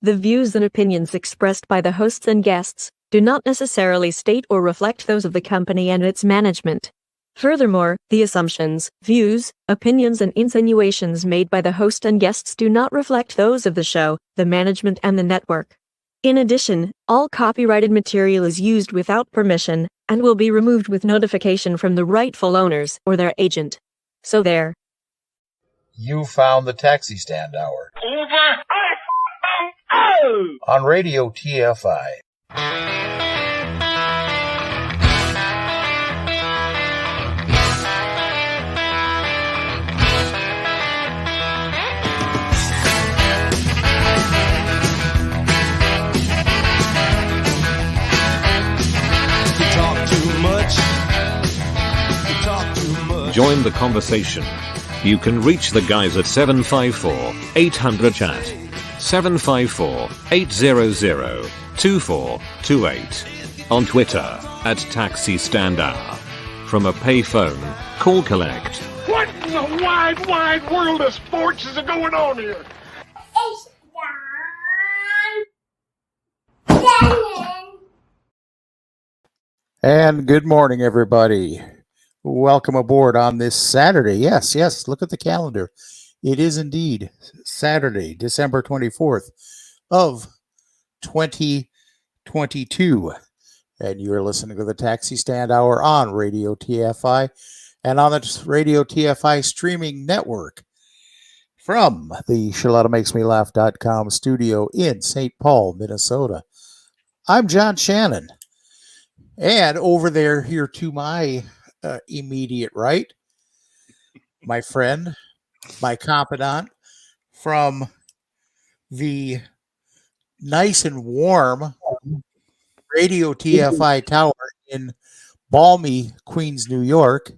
The views and opinions expressed by the hosts and guests do not necessarily state or reflect those of the company and its management. Furthermore, the assumptions, views, opinions, and insinuations made by the host and guests do not reflect those of the show, the management, and the network. In addition, all copyrighted material is used without permission and will be removed with notification from the rightful owners or their agent. So there. You found the Taxi Stand Hour. Over. On Radio TFI. Join the conversation. You can reach the guys at 754-800-CHAT, 754-800-2428, on Twitter at Taxi Stand Hour. From a payphone, call collect. What in the wide, wide world of sports is going on here? And good morning, everybody. Welcome aboard on this Saturday. Yes, look at the calendar. It is indeed Saturday, December 24th of 2022. And you're listening to the Taxi Stand Hour on Radio TFI and on the Radio TFI streaming network from the CharlottaMakesMeLaugh.com studio in St. Paul, Minnesota. I'm John Shannon. And over there, here to my immediate right, my friend, my confidant from the nice and warm Radio TFI Tower in balmy Queens, New York.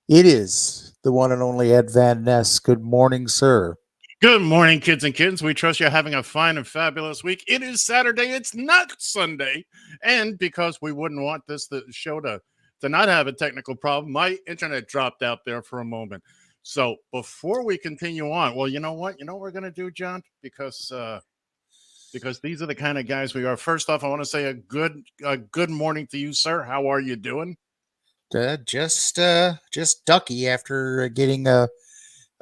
It is the one and only Ed Van Ness. Good morning, sir. Good morning, kids and kittens. We trust you're having a fine and fabulous week. It is Saturday. It's not Sunday. And because we wouldn't want the show to not have a technical problem, my internet dropped out there for a moment. So before we continue on, well, you know what? You know what we're going to do, John? Because these are the kind of guys we are. First off, I want to say a good morning to you, sir. How are you doing? Just ducky after getting a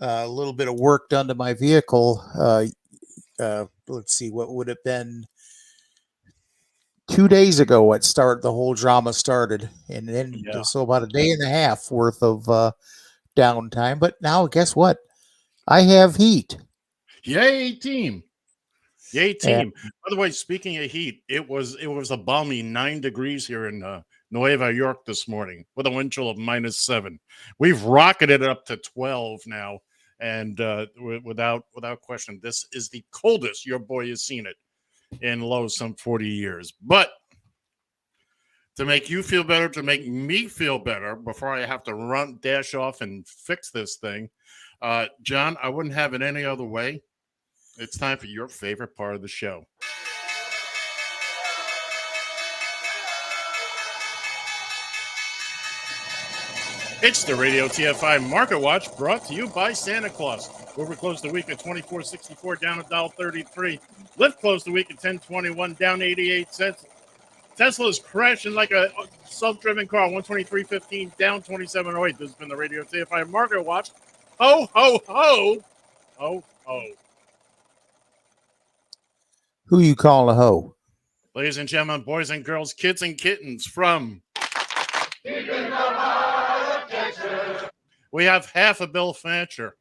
little bit of work done to my vehicle. Let's see, what would have been 2 days ago the whole drama started, and then so about a day and a half worth of downtime. But now guess what? I have heat. Yay, team. By the way, speaking of heat, it was a balmy 9 degrees here in Nueva York this morning with a wind chill of -7. We've rocketed it up to 12 now, and without question, this is the coldest your boy has seen it in some 40 years. But to make you feel better, to make me feel better, before I have to dash off and fix this thing, John, I wouldn't have it any other way. It's time for your favorite part of the show. It's the Radio TFI Market Watch, brought to you by Santa Claus. Where we closed the week at $24.64, down $1.33. Lyft closed the week at $10.21, down 88 cents. Tesla is crashing like a self-driven car, 123.15, down 27.08. This has been the Radio TFI Market Watch. Ho, ho, ho. Ho, ho. Who you calling a hoe? Ladies and gentlemen, boys and girls, kids and kittens, from we have half a Bill Fancher.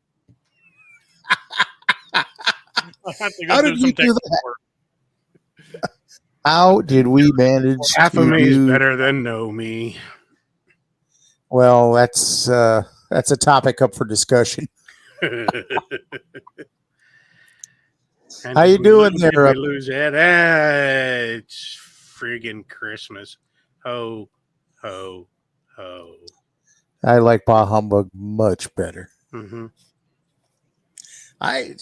How did we do that? How did we manage? Half of me is better than no me. Well, that's a topic up for discussion. How you doing there? We lose it. It's friggin' Christmas. Ho, ho, ho. I like Bah Humbug much better. Mm-hmm. I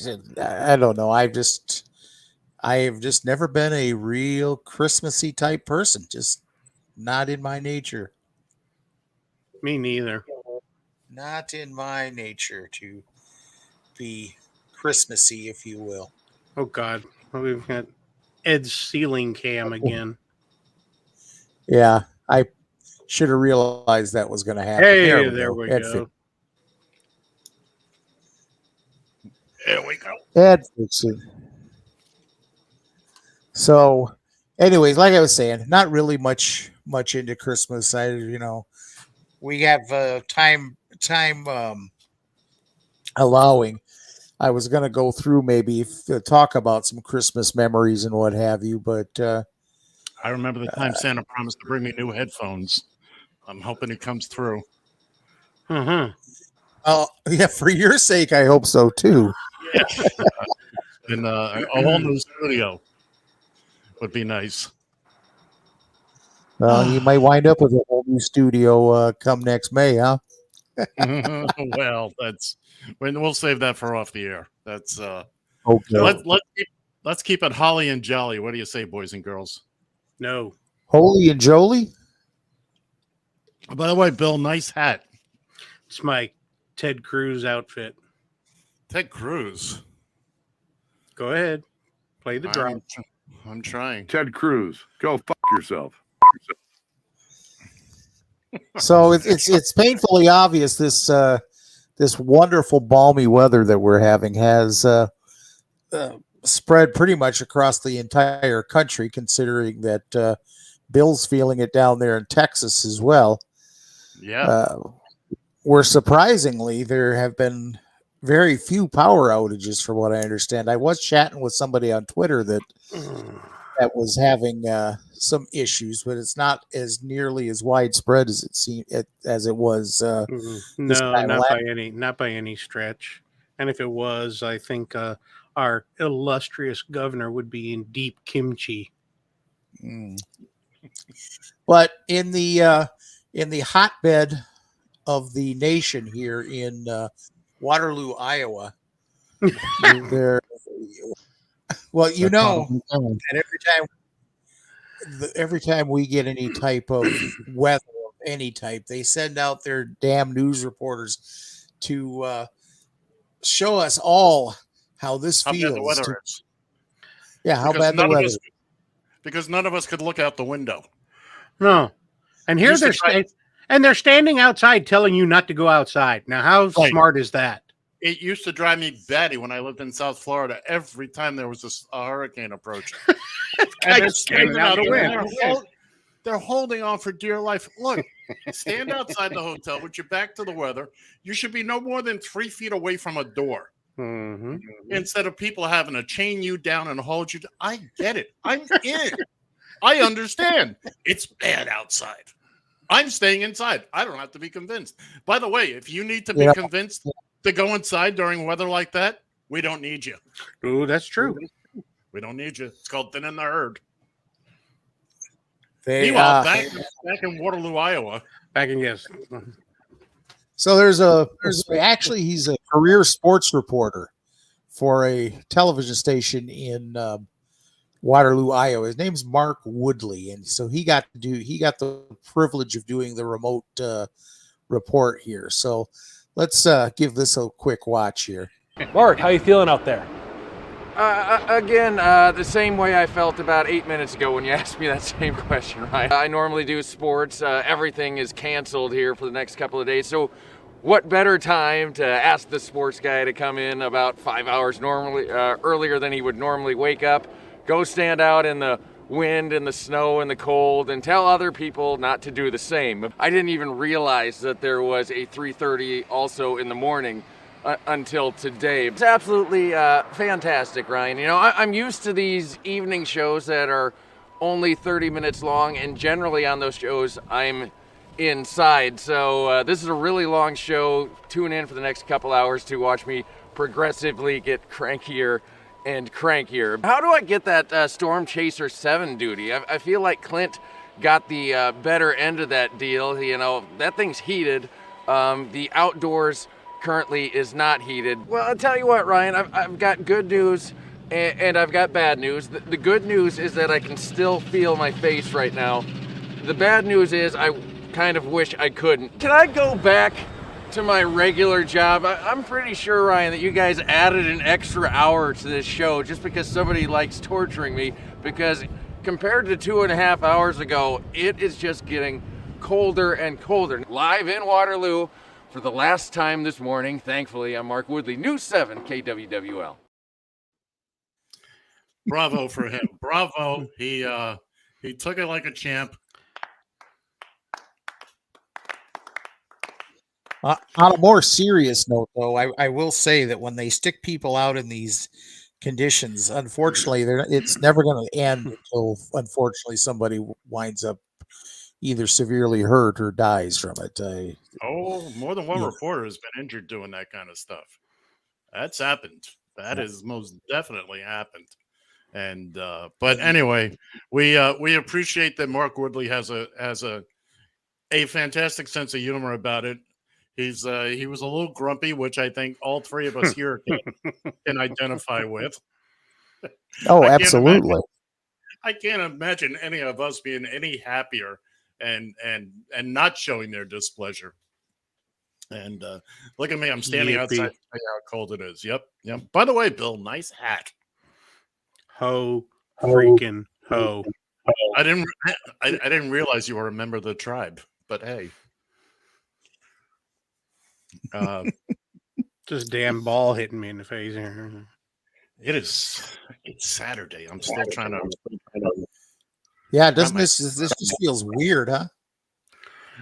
don't know. I have just never been a real Christmassy type person. Just not in my nature. Me neither. Not in my nature to be Christmassy, if you will. Oh God, we've got Ed's ceiling cam again. Yeah, I should have realized that was going to happen. Hey, there we Ed go. There we go. Ed fixing. So, anyways, like I was saying, not really much into Christmas. We have time allowing. I was going to go through maybe talk about some Christmas memories and what have you, but I remember the time Santa promised to bring me new headphones. I'm hoping it comes through. Mm-hmm. oh yeah, for your sake, I hope so too. Yeah. And a whole new studio would be nice. Well, you might wind up with a whole new studio come next May, huh? Well, we'll save that for off the air. That's Okay. let's keep it holly and jolly. What do you say, boys and girls? No. Holy and Jolie? By the way, Bill, nice hat. It's my Ted Cruz outfit. Ted Cruz. Go ahead. Play the drum. I'm trying. Ted Cruz, go fuck yourself. So it's painfully obvious this wonderful balmy weather that we're having has spread pretty much across the entire country, considering that Bill's feeling it down there in Texas as well. Yeah. Where surprisingly there have been very few power outages, from what I understand. I was chatting with somebody on Twitter that was having some issues, but it's not as nearly as widespread as it was. No, not by any stretch. And if it was, I think our illustrious governor would be in deep kimchi. But in the hotbed of the nation here in Waterloo, Iowa, there. Well, and every time we get any type of weather of any type, they send out their damn news reporters to show us all how this feels. Bad the weather is. Yeah, how bad the weather is. Because none of us could look out the window. No. And here they're standing outside telling you not to go outside. Now, how smart is that? It used to drive me batty when I lived in South Florida. Every time there was a hurricane approaching, and they're standing out the window. They're holding on for dear life. Look, stand outside the hotel with your back to the weather. You should be no more than 3 feet away from a door. Mm-hmm. Instead of people having to chain you down and hold you down. I get it. I'm in. I understand. It's bad outside. I'm staying inside. I don't have to be convinced. By the way, if you need to be convinced to go inside during weather like that, we don't need you. Oh, that's true. We don't need you. It's called thinning the herd. Meanwhile, back in Waterloo, Iowa. So actually he's a career sports reporter for a television station in Waterloo, Iowa. His name's Mark Woodley, and so he got the privilege of doing the remote report here. So let's give this a quick watch here. Mark, how you feeling out there? Again, the same way I felt about 8 minutes ago when you asked me that same question, right? I normally do sports. Everything is canceled here for the next couple of days. So what better time to ask the sports guy to come in about 5 hours earlier than he would normally wake up, go stand out in the wind and the snow and the cold and tell other people not to do the same. I didn't even realize that there was a 3:30 also in the morning until today. It's absolutely fantastic, Ryan. You know, I'm used to these evening shows that are only 30 minutes long, and generally on those shows I'm inside. So this is a really long show. Tune in for the next couple hours to watch me progressively get crankier and crankier. How do I get that Storm Chaser 7 duty? I feel like Clint got the better end of that deal. You know, that thing's heated. The outdoors currently is not heated. Well, I'll tell you what, Ryan, I've got good news and I've got bad news. The good news is that I can still feel my face right now. The bad news is I kind of wish I couldn't. Can I go back to my regular job. I'm pretty sure, Ryan, that you guys added an extra hour to this show just because somebody likes torturing me, because compared to 2.5 hours ago, it is just getting colder and colder. Live in Waterloo for the last time this morning. Thankfully, I'm Mark Woodley, News 7 KWWL. Bravo for him. Bravo. He took it like a champ. On a more serious note, though, I will say that when they stick people out in these conditions, unfortunately, it's never going to end until, unfortunately, somebody winds up either severely hurt or dies from it. More than one reporter has been injured doing that kind of stuff. That's happened. That has most definitely happened. And but anyway, we appreciate that Mark Woodley has a fantastic sense of humor about it. He was a little grumpy, which I think all three of us here can identify with. Oh, absolutely. I can't imagine any of us being any happier and not showing their displeasure. And look at me, I'm standing outside to tell you how cold it is. Yep. By the way, Bill, nice hat. Ho, freaking ho. I didn't realize you were a member of the tribe, but hey. Just damn ball hitting me in the face here. It's Saturday. I'm still trying to. Yeah, doesn't this just feels weird, huh?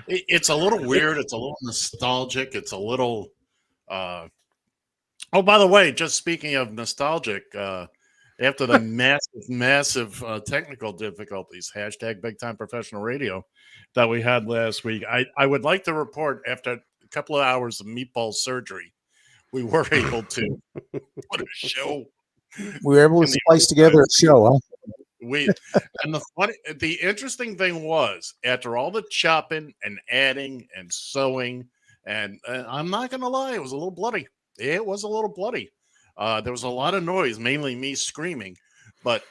It's a little weird. It's a little nostalgic. It's a little. Oh, by the way, just speaking of nostalgic, after the massive technical difficulties, hashtag Big Time Professional Radio, that we had last week, I would like to report after a couple of hours of meatball surgery, we were able to put a show. We were able to splice together a show, huh? The interesting thing was, after all the chopping and adding and sewing, and I'm not going to lie, it was a little bloody. It was a little bloody. There was a lot of noise, mainly me screaming. But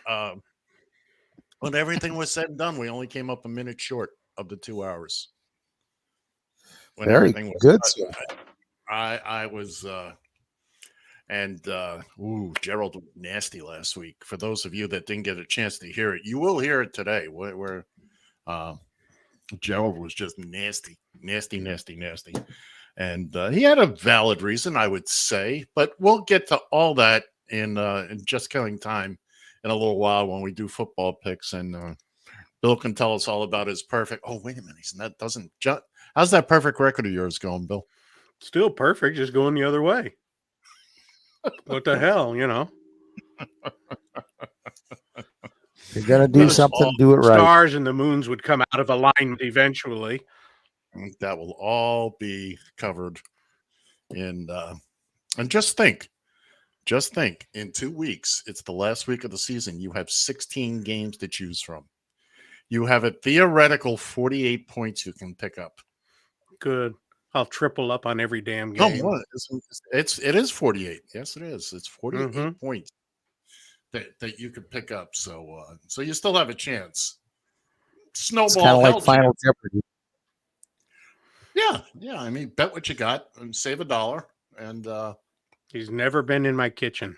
when everything was said and done, we only came up a minute short of the 2 hours. When Very everything was good. I was, Gerald was nasty last week. For those of you that didn't get a chance to hear it, you will hear it today. Where Gerald was just nasty. And he had a valid reason, I would say, but we'll get to all that in just killing time in a little while when we do football picks, and Bill can tell us all about his perfect. Oh, wait a minute, how's that perfect record of yours going, Bill? Still perfect, just going the other way. What the hell, you know? If you're gonna do something, do it right. Stars and the moons would come out of alignment eventually. That will all be covered in and just think in 2 weeks, it's the last week of the season. You have 16 games to choose from. You have a theoretical 48 points you can pick up. Good. I'll triple up on every damn game. No, it is 48. Yes, it is. It's 48 points that you could pick up. So you still have a chance. Snowball. It's kind of like Final Jeopardy. Yeah. I mean, bet what you got and save $1. And he's never been in my kitchen.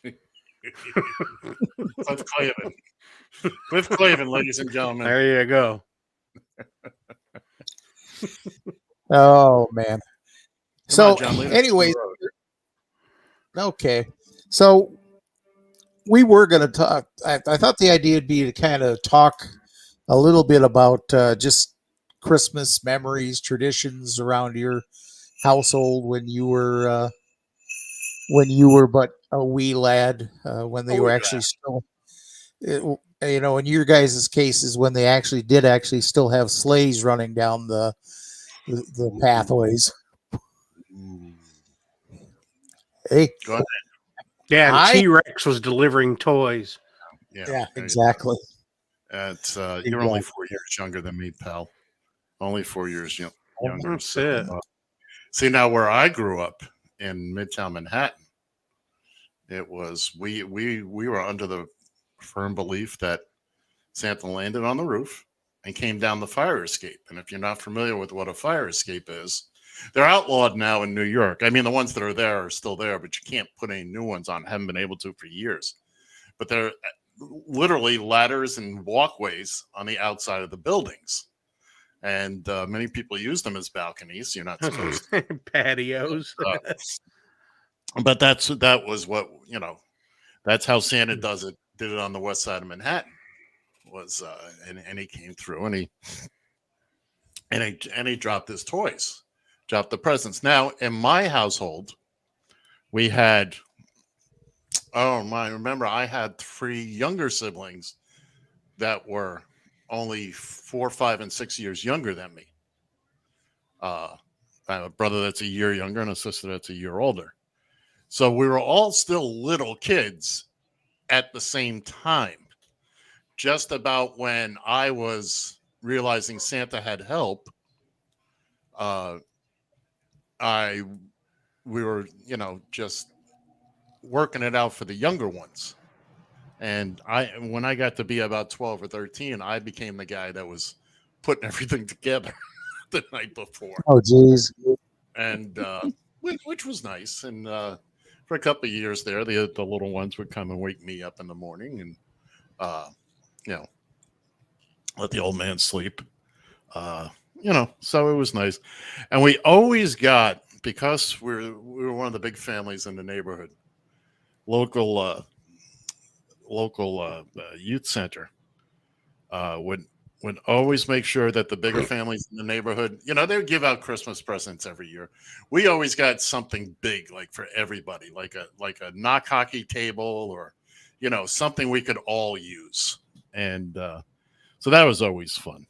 Cliff Clavin, ladies and gentlemen. There you go. Oh man. So anyway, okay. So we were going to talk. I thought the idea would be to kind of talk a little bit about just Christmas memories, traditions around your household when you were but a wee lad, when they were actually still, in your guys' cases, when they actually still have sleighs running down the pathways. Hey, go ahead. Yeah, and T-Rex was delivering toys. Yeah, exactly. You're only 4 years younger than me, pal. Only 4 years younger. That's it. See, now where I grew up in Midtown Manhattan, it was we were under the firm belief that Santa landed on the roof and came down the fire escape. And if you're not familiar with what a fire escape is, They're outlawed now in New York. I mean, the ones that are there are still there, but you can't put any new ones on. Haven't been able to for years. But they're literally ladders and walkways on the outside of the buildings. And many people use them as balconies. You're not supposed to. Patios. But that was what, that's how Santa did it on the west side of Manhattan. And he came through and he dropped his toys, dropped the presents. Now, in my household, we had, remember I had 3 younger siblings that were only 4, 5, and 6 years younger than me. I have a brother that's a year younger and a sister that's a year older. So we were all still little kids at the same time. Just about when I was realizing Santa had help, we were, just working it out for the younger ones. And when I got to be about 12 or 13, I became the guy that was putting everything together the night before. Oh, geez. And which was nice. And for a couple of years there, the little ones would come and wake me up in the morning and, let the old man sleep. So it was nice. And we always got, because we were one of the big families in the neighborhood, local youth center would always make sure that the bigger families in the neighborhood, they would give out Christmas presents every year. We always got something big, like for everybody, like a knock hockey table or, something we could all use. And so that was always fun.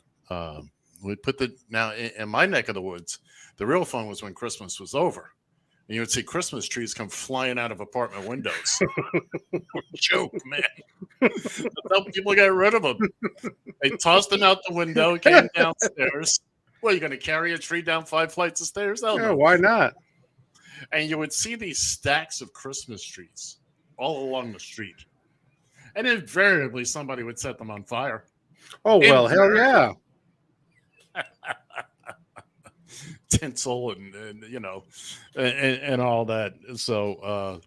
We'd put now in my neck of the woods, the real fun was when Christmas was over. And you would see Christmas trees come flying out of apartment windows. Joke, man. That's how people got rid of them. They tossed them out the window, came downstairs. Well, you're going to carry a tree down 5 flights of stairs? No, why not? And you would see these stacks of Christmas trees all along the street. And invariably, somebody would set them on fire. Oh, well, hell yeah. Tinsel and all that. So,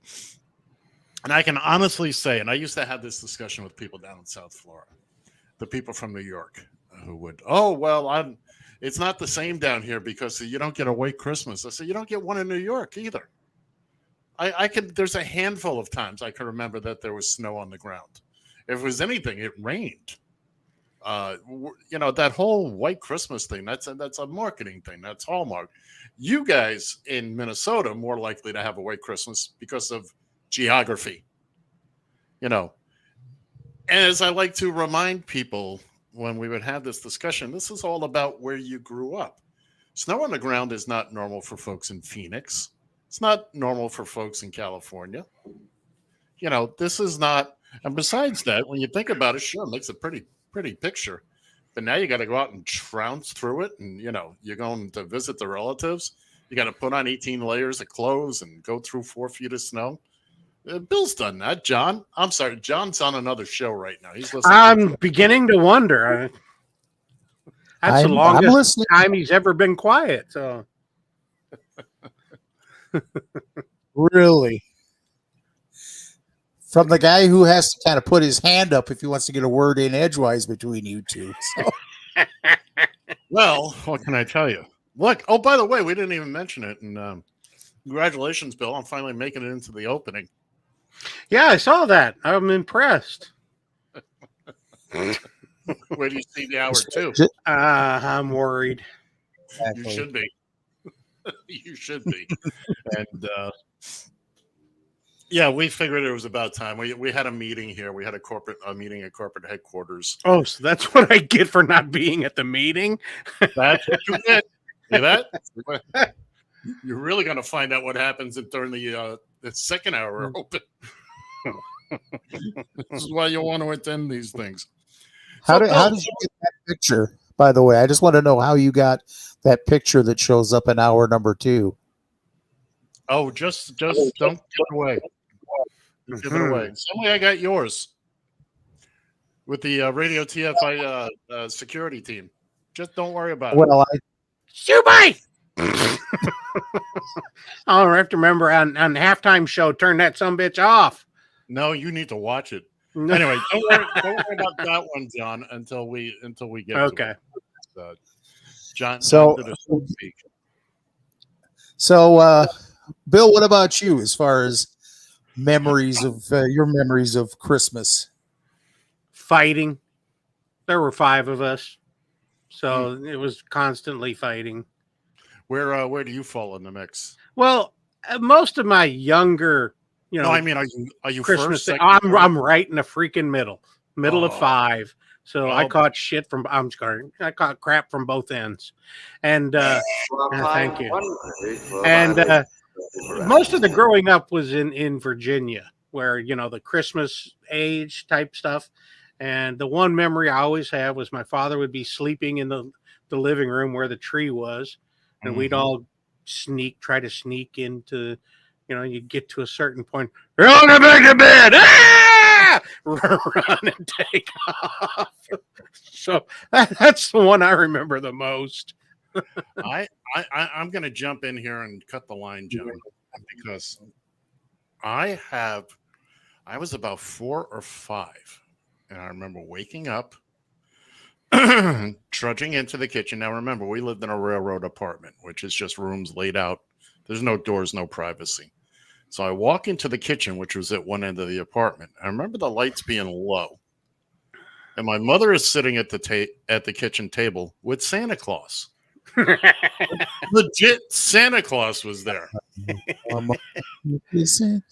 and I can honestly say, and I used to have this discussion with people down in South Florida, the people from New York who would, it's not the same down here because you don't get a white Christmas. I said, you don't get one in New York either. There's a handful of times I can remember that there was snow on the ground. If it was anything, it rained. That whole white Christmas thing, that's a marketing thing. That's Hallmark. You guys in Minnesota are more likely to have a white Christmas because of geography. And as I like to remind people when we would have this discussion, this is all about where you grew up. Snow on the ground is not normal for folks in Phoenix. It's not normal for folks in California. This is not, and besides that, when you think about it, sure, it makes a pretty picture. But now you got to go out and trounce through it. And, you're going to visit the relatives. You got to put on 18 layers of clothes and go through 4 feet of snow. Bill's done that. John, I'm sorry. John's on another show right now. He's listening. I'm beginning to wonder. That's the longest time he's ever been quiet. So, really, from the guy who has to kind of put his hand up if he wants to get a word in edgewise between you two. So. Well, what can I tell you? Look. Oh, by the way, we didn't even mention it. And congratulations, Bill, on finally making it into the opening. Yeah, I saw that. I'm impressed. Where do you see the hour 2? I'm worried. You should be. You should be. And we figured it was about time. We had a meeting here. We had a meeting at corporate headquarters. Oh, so that's what I get for not being at the meeting? That's what you get. See that? You're really going to find out what happens during the second hour open. This is why you want to attend these things. How did you get that picture, by the way? I just want to know how you got that picture that shows up in hour number 2. Oh, just don't give it away. Give it away. Some way I got yours with the Radio TFI security team. Just don't worry about it. Well, Subay! I'll have to remember on the halftime show, turn that sumbitch off. No, you need to watch it. Anyway, don't worry about that one, John, until we get to it. John did a speak. So, Bill, what about you as far as memories of your memories of Christmas? Fighting. There were 5 of us, so it was constantly fighting. Where do you fall in the mix? Well, most of my younger, No, I mean, are you Christmas? first? I'm right in the freaking middle of 5. So I caught shit from. I'm sorry, I caught crap from both ends, and thank you. And most of the growing up was in Virginia, where the Christmas age type stuff. And the one memory I always have was my father would be sleeping in the living room where the tree was, and we'd all try to sneak into. You get to a certain point. You're on the back of bed. Ah! Run and take off. So that's the one I remember the most. I'm going to jump in here and cut the line, John, because I was about 4 or 5, and I remember waking up, trudging into the kitchen. Now, remember, we lived in a railroad apartment, which is just rooms laid out. There's no doors, no privacy. So I walk into the kitchen, which was at one end of the apartment. I remember the lights being low, and my mother is sitting at the kitchen table with Santa Claus. Legit, Santa Claus was there. Santa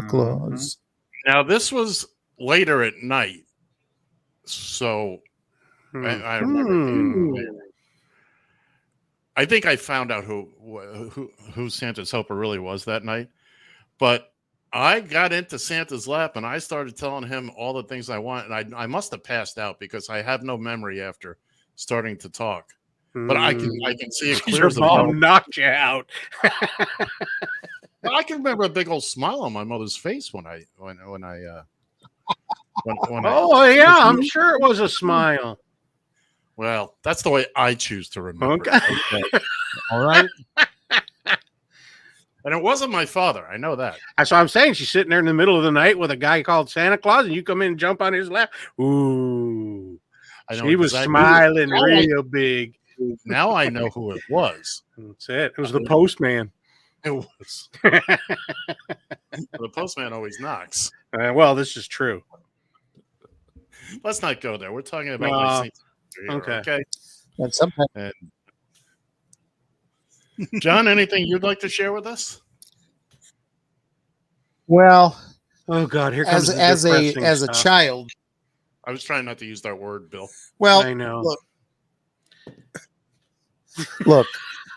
Claus. Now this was later at night, so I remember. I think I found out who Santa's helper really was that night, but I got into Santa's lap and I started telling him all the things I want, and I must have passed out because I have no memory after starting to talk. But I can see it clear as a bell. Knocked you out. I can remember a big old smile on my mother's face when I. I'm sure it was a smile. Well, that's the way I choose to remember. Okay. All right. And it wasn't my father. I know that. That's what I'm saying. She's sitting there in the middle of the night with a guy called Santa Claus, and you come in and jump on his lap. Ooh. She was smiling real big. Now I know who it was. That's it. It was the postman. It was. The postman always knocks. Well, this is true. Let's not go there. We're talking about my saints. Okay. And sometimes, John, anything you'd like to share with us? Well, oh God, here comes as a child. I was trying not to use that word, Bill. Well, I know. Look,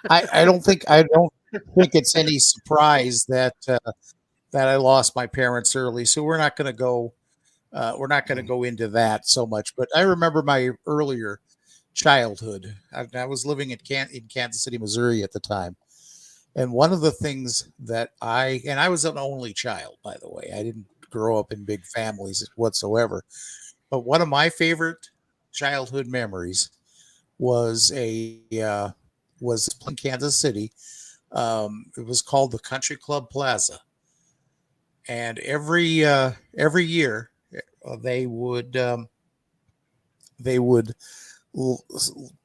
I don't think it's any surprise that I lost my parents early. So we're not going to go. We're not going to go into that so much. But I remember my earlier childhood. I was living in Kansas City, Missouri at the time. And one of the things that I was an only child, by the way. I didn't grow up in big families whatsoever. But one of my favorite childhood memories was in Kansas City. It was called the Country Club Plaza. And every year they would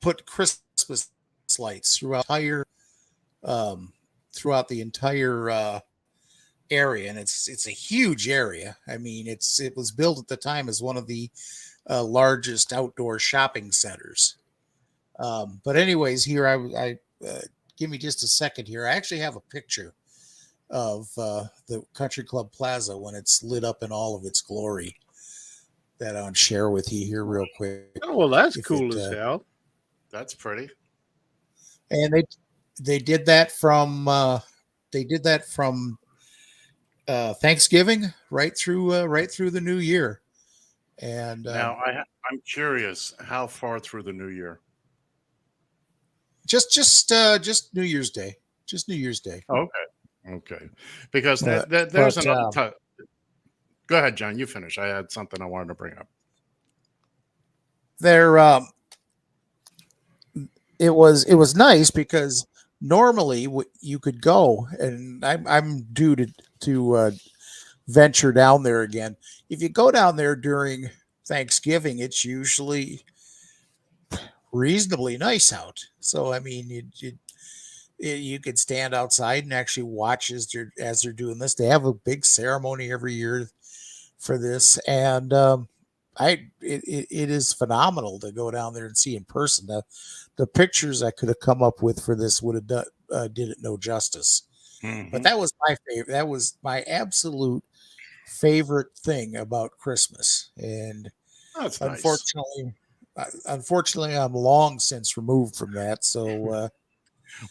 put Christmas lights throughout the entire area, and it's a huge area. I mean, it was built at the time as one of the largest outdoor shopping centers. But anyways, here I give me just a second here. I actually have a picture of the Country Club Plaza when it's lit up in all of its glory that I'll share with you here real quick. Oh, well, that's cool as hell. That's pretty. And they did that from Thanksgiving right through the New Year. And now I'm curious, how far through the New Year? Just New Year's Day. Just New Year's Day. Okay. Because there's another. Go ahead, John. You finish. I had something I wanted to bring up. it was nice because normally you could go, and I'm due to venture down there again. If you go down there during Thanksgiving, it's usually reasonably nice out. So I mean, you could stand outside and actually watch as they're doing this. They have a big ceremony every year for this, and it is phenomenal to go down there and see in person. The pictures I could have come up with for this would have did it no justice. Mm-hmm. But that was my favorite. That was my absolute favorite thing about Christmas, and That's unfortunately, unfortunately, I'm long since removed from that. So,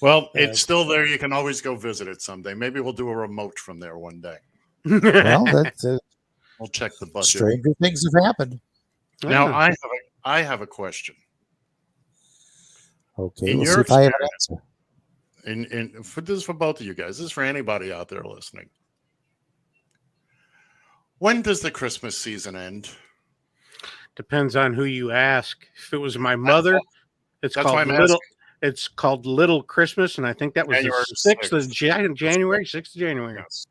well, it's still there. You can always go visit it someday. Maybe we'll do a remote from there one day. well, that's we'll check the budget. stranger things have happened. Now, I have a question. Okay, In we'll your see if I have an answer. This is for both of you guys. This is for anybody out there listening. When does the Christmas season end? Depends on who you ask. If it was my mother, it's called Little Christmas, and I think that was January the 6th of January. 6th of January. Yes.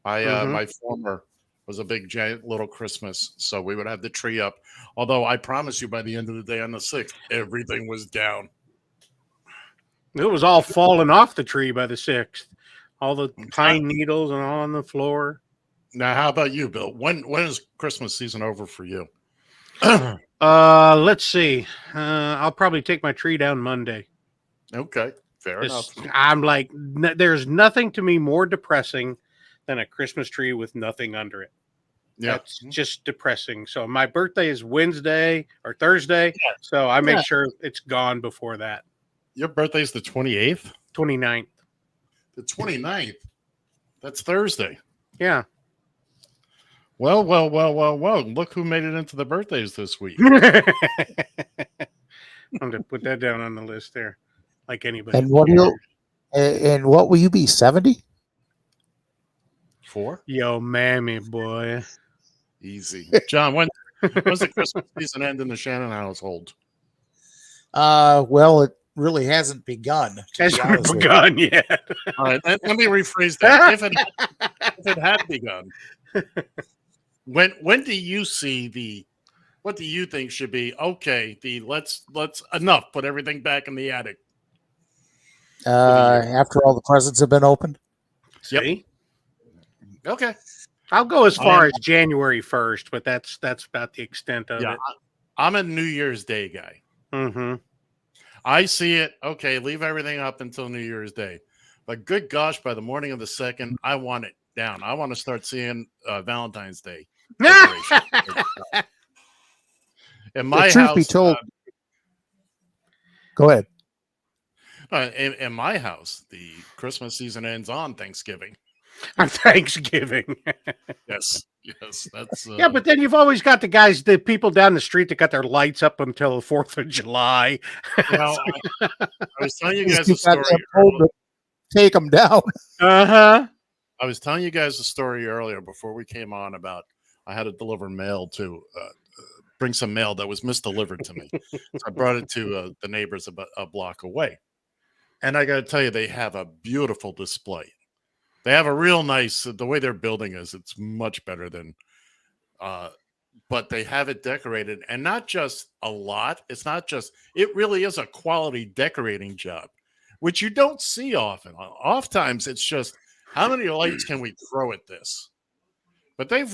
My former was a big Little Christmas, so we would have the tree up. Although I promise you, by the end of the day on the 6th, everything was down. It was all falling off the tree by the 6th. All the pine needles and all on the floor. Now, how about you, Bill? When is Christmas season over for you? Let's see. I'll probably take my tree down Monday. Okay, fair enough. I'm like, there's nothing to me more depressing than a Christmas tree with nothing under it. Yeah. That's just depressing. So my birthday is Wednesday or Thursday, so I make sure it's gone before that. Your birthday's the 28th? 29th. The 29th? That's Thursday. Yeah. Well. Look who made it into the birthdays this week. I'm going to put that down on the list there, like anybody. And what will you be, 70? 4? Yo, mammy, boy. Easy. John, when's the Christmas season end in the Shannon household? Well, it really hasn't begun. Hasn't begun yet. All right, let me rephrase that. If it had begun, when do you see what do you think should be okay? Let's enough. Put everything back in the attic. After all the presents have been opened. See? Okay. I'll go as far as January 1st, but that's about the extent of it. I'm a New Year's Day guy. Mm-hmm. I see it. Okay, leave everything up until New Year's Day. But good gosh, by the morning of the 2nd, I want it down. I want to start seeing Valentine's Day. In my truth house, be told, go ahead. In my house, the Christmas season ends on Thanksgiving. On Thanksgiving. Yes, that's yeah, but then you've always got the people down the street that got their lights up until the 4th of July. I was telling you guys a story. Take them down. I was telling you guys a story earlier before we came on about I had to deliver mail to bring some mail that was misdelivered to me. So I brought it to the neighbors about a block away. And I got to tell you, they have a beautiful display. They have a real nice, the way they're building is, it's much better than, but they have it decorated, and not just a lot. It's not just, it really is a quality decorating job, which you don't see often. Oftentimes it's just, how many lights can we throw at this? But they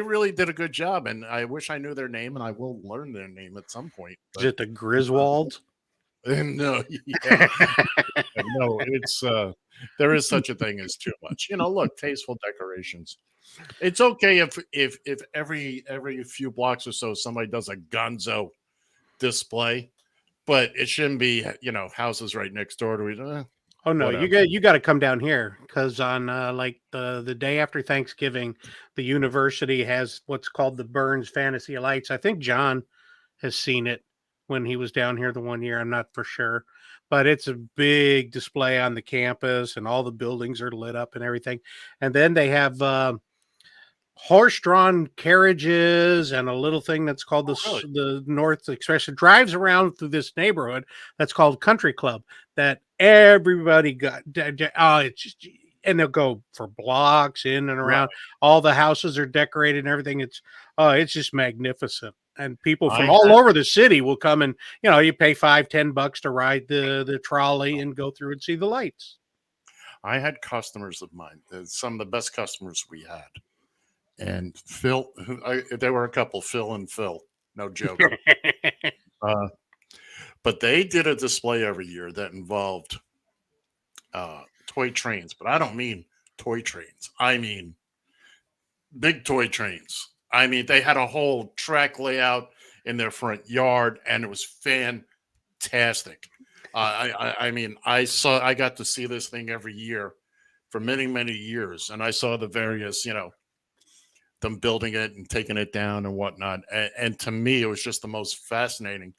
really did a good job, and I wish I knew their name, and I will learn their name at some point. Is it the Griswolds? No, no, it's there is such a thing as too much. Look, tasteful decorations. It's okay if every few blocks or so somebody does a gonzo display, but it shouldn't be houses right next door to each other. Oh no, whatever. you got to come down here because on like the day after Thanksgiving, the university has what's called the Burns Fantasy Lights. I think John has seen it when he was down here the one year. I'm not for sure, but it's a big display on the campus and all the buildings are lit up and everything. And then they have horse-drawn carriages and a little thing that's called the North Express. It drives around through this neighborhood that's called Country Club that everybody got. It's just, and they'll go for blocks in and around. Right. All the houses are decorated and everything. It's just magnificent. And people from all over the city will come and, you pay $5-10 to ride the trolley and go through and see the lights. I had customers of mine, some of the best customers we had. And Phil, there were a couple, Phil and Phil, no joke. But they did a display every year that involved toy trains. But I don't mean toy trains. I mean big toy trains. I mean, they had a whole track layout in their front yard, and it was fantastic. I mean, I got to see this thing every year for many, many years, and I saw the various, them building it and taking it down and whatnot. And to me, it was just the most fascinating.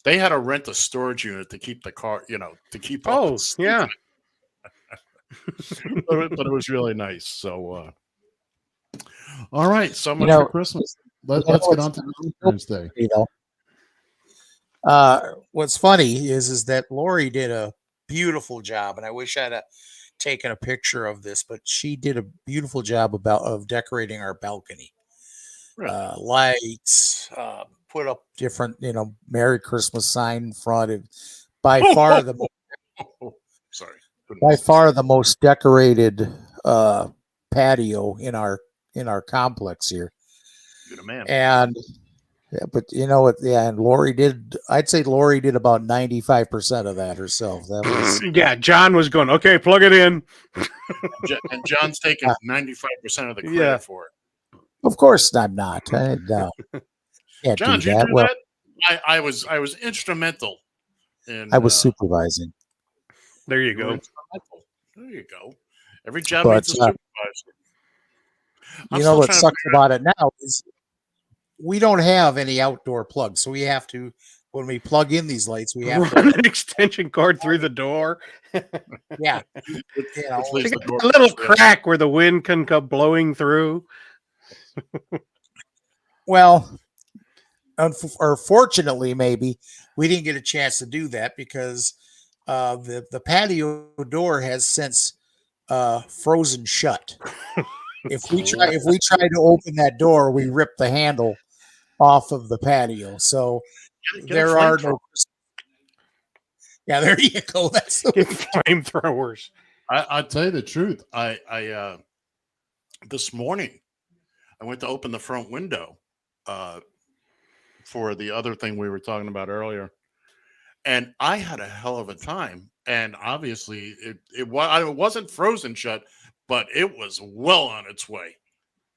They had to rent a storage unit to keep the car, to keep. Oh, yeah. but it was really nice. So, all right, so much for Christmas. Let's get on to Valentine's Day. What's funny is that Lori did a beautiful job, and I wish I'd taken a picture of this, but she did a beautiful job of decorating our balcony. Really? Lights, put up different, Merry Christmas sign in front. By far the most decorated patio in our complex here. You're the man. And but and Lori did. I'd say Lori did about 95% of that herself. That was John was going, okay, plug it in, and John's taking 95% of the credit for it. Of course, I'm not. No. Can't John, do that. Well, that? I was instrumental. I was supervising. There you go. There you go. Every job needs a supervisor. What sucks about it now is we don't have any outdoor plugs, so we have to, when we plug in these lights, we have run an extension cord through the door. Yeah, a little crack where the wind can come blowing through. Well, or fortunately, maybe we didn't get a chance to do that because the patio door has since frozen shut. If we try to open that door, we rip the handle off of the patio. So there are no. Yeah, there you go. That's the flamethrowers. I'll tell you the truth. I this morning I went to open the front window for the other thing we were talking about earlier, and I had a hell of a time. And obviously, it wasn't frozen shut. But it was well on its way.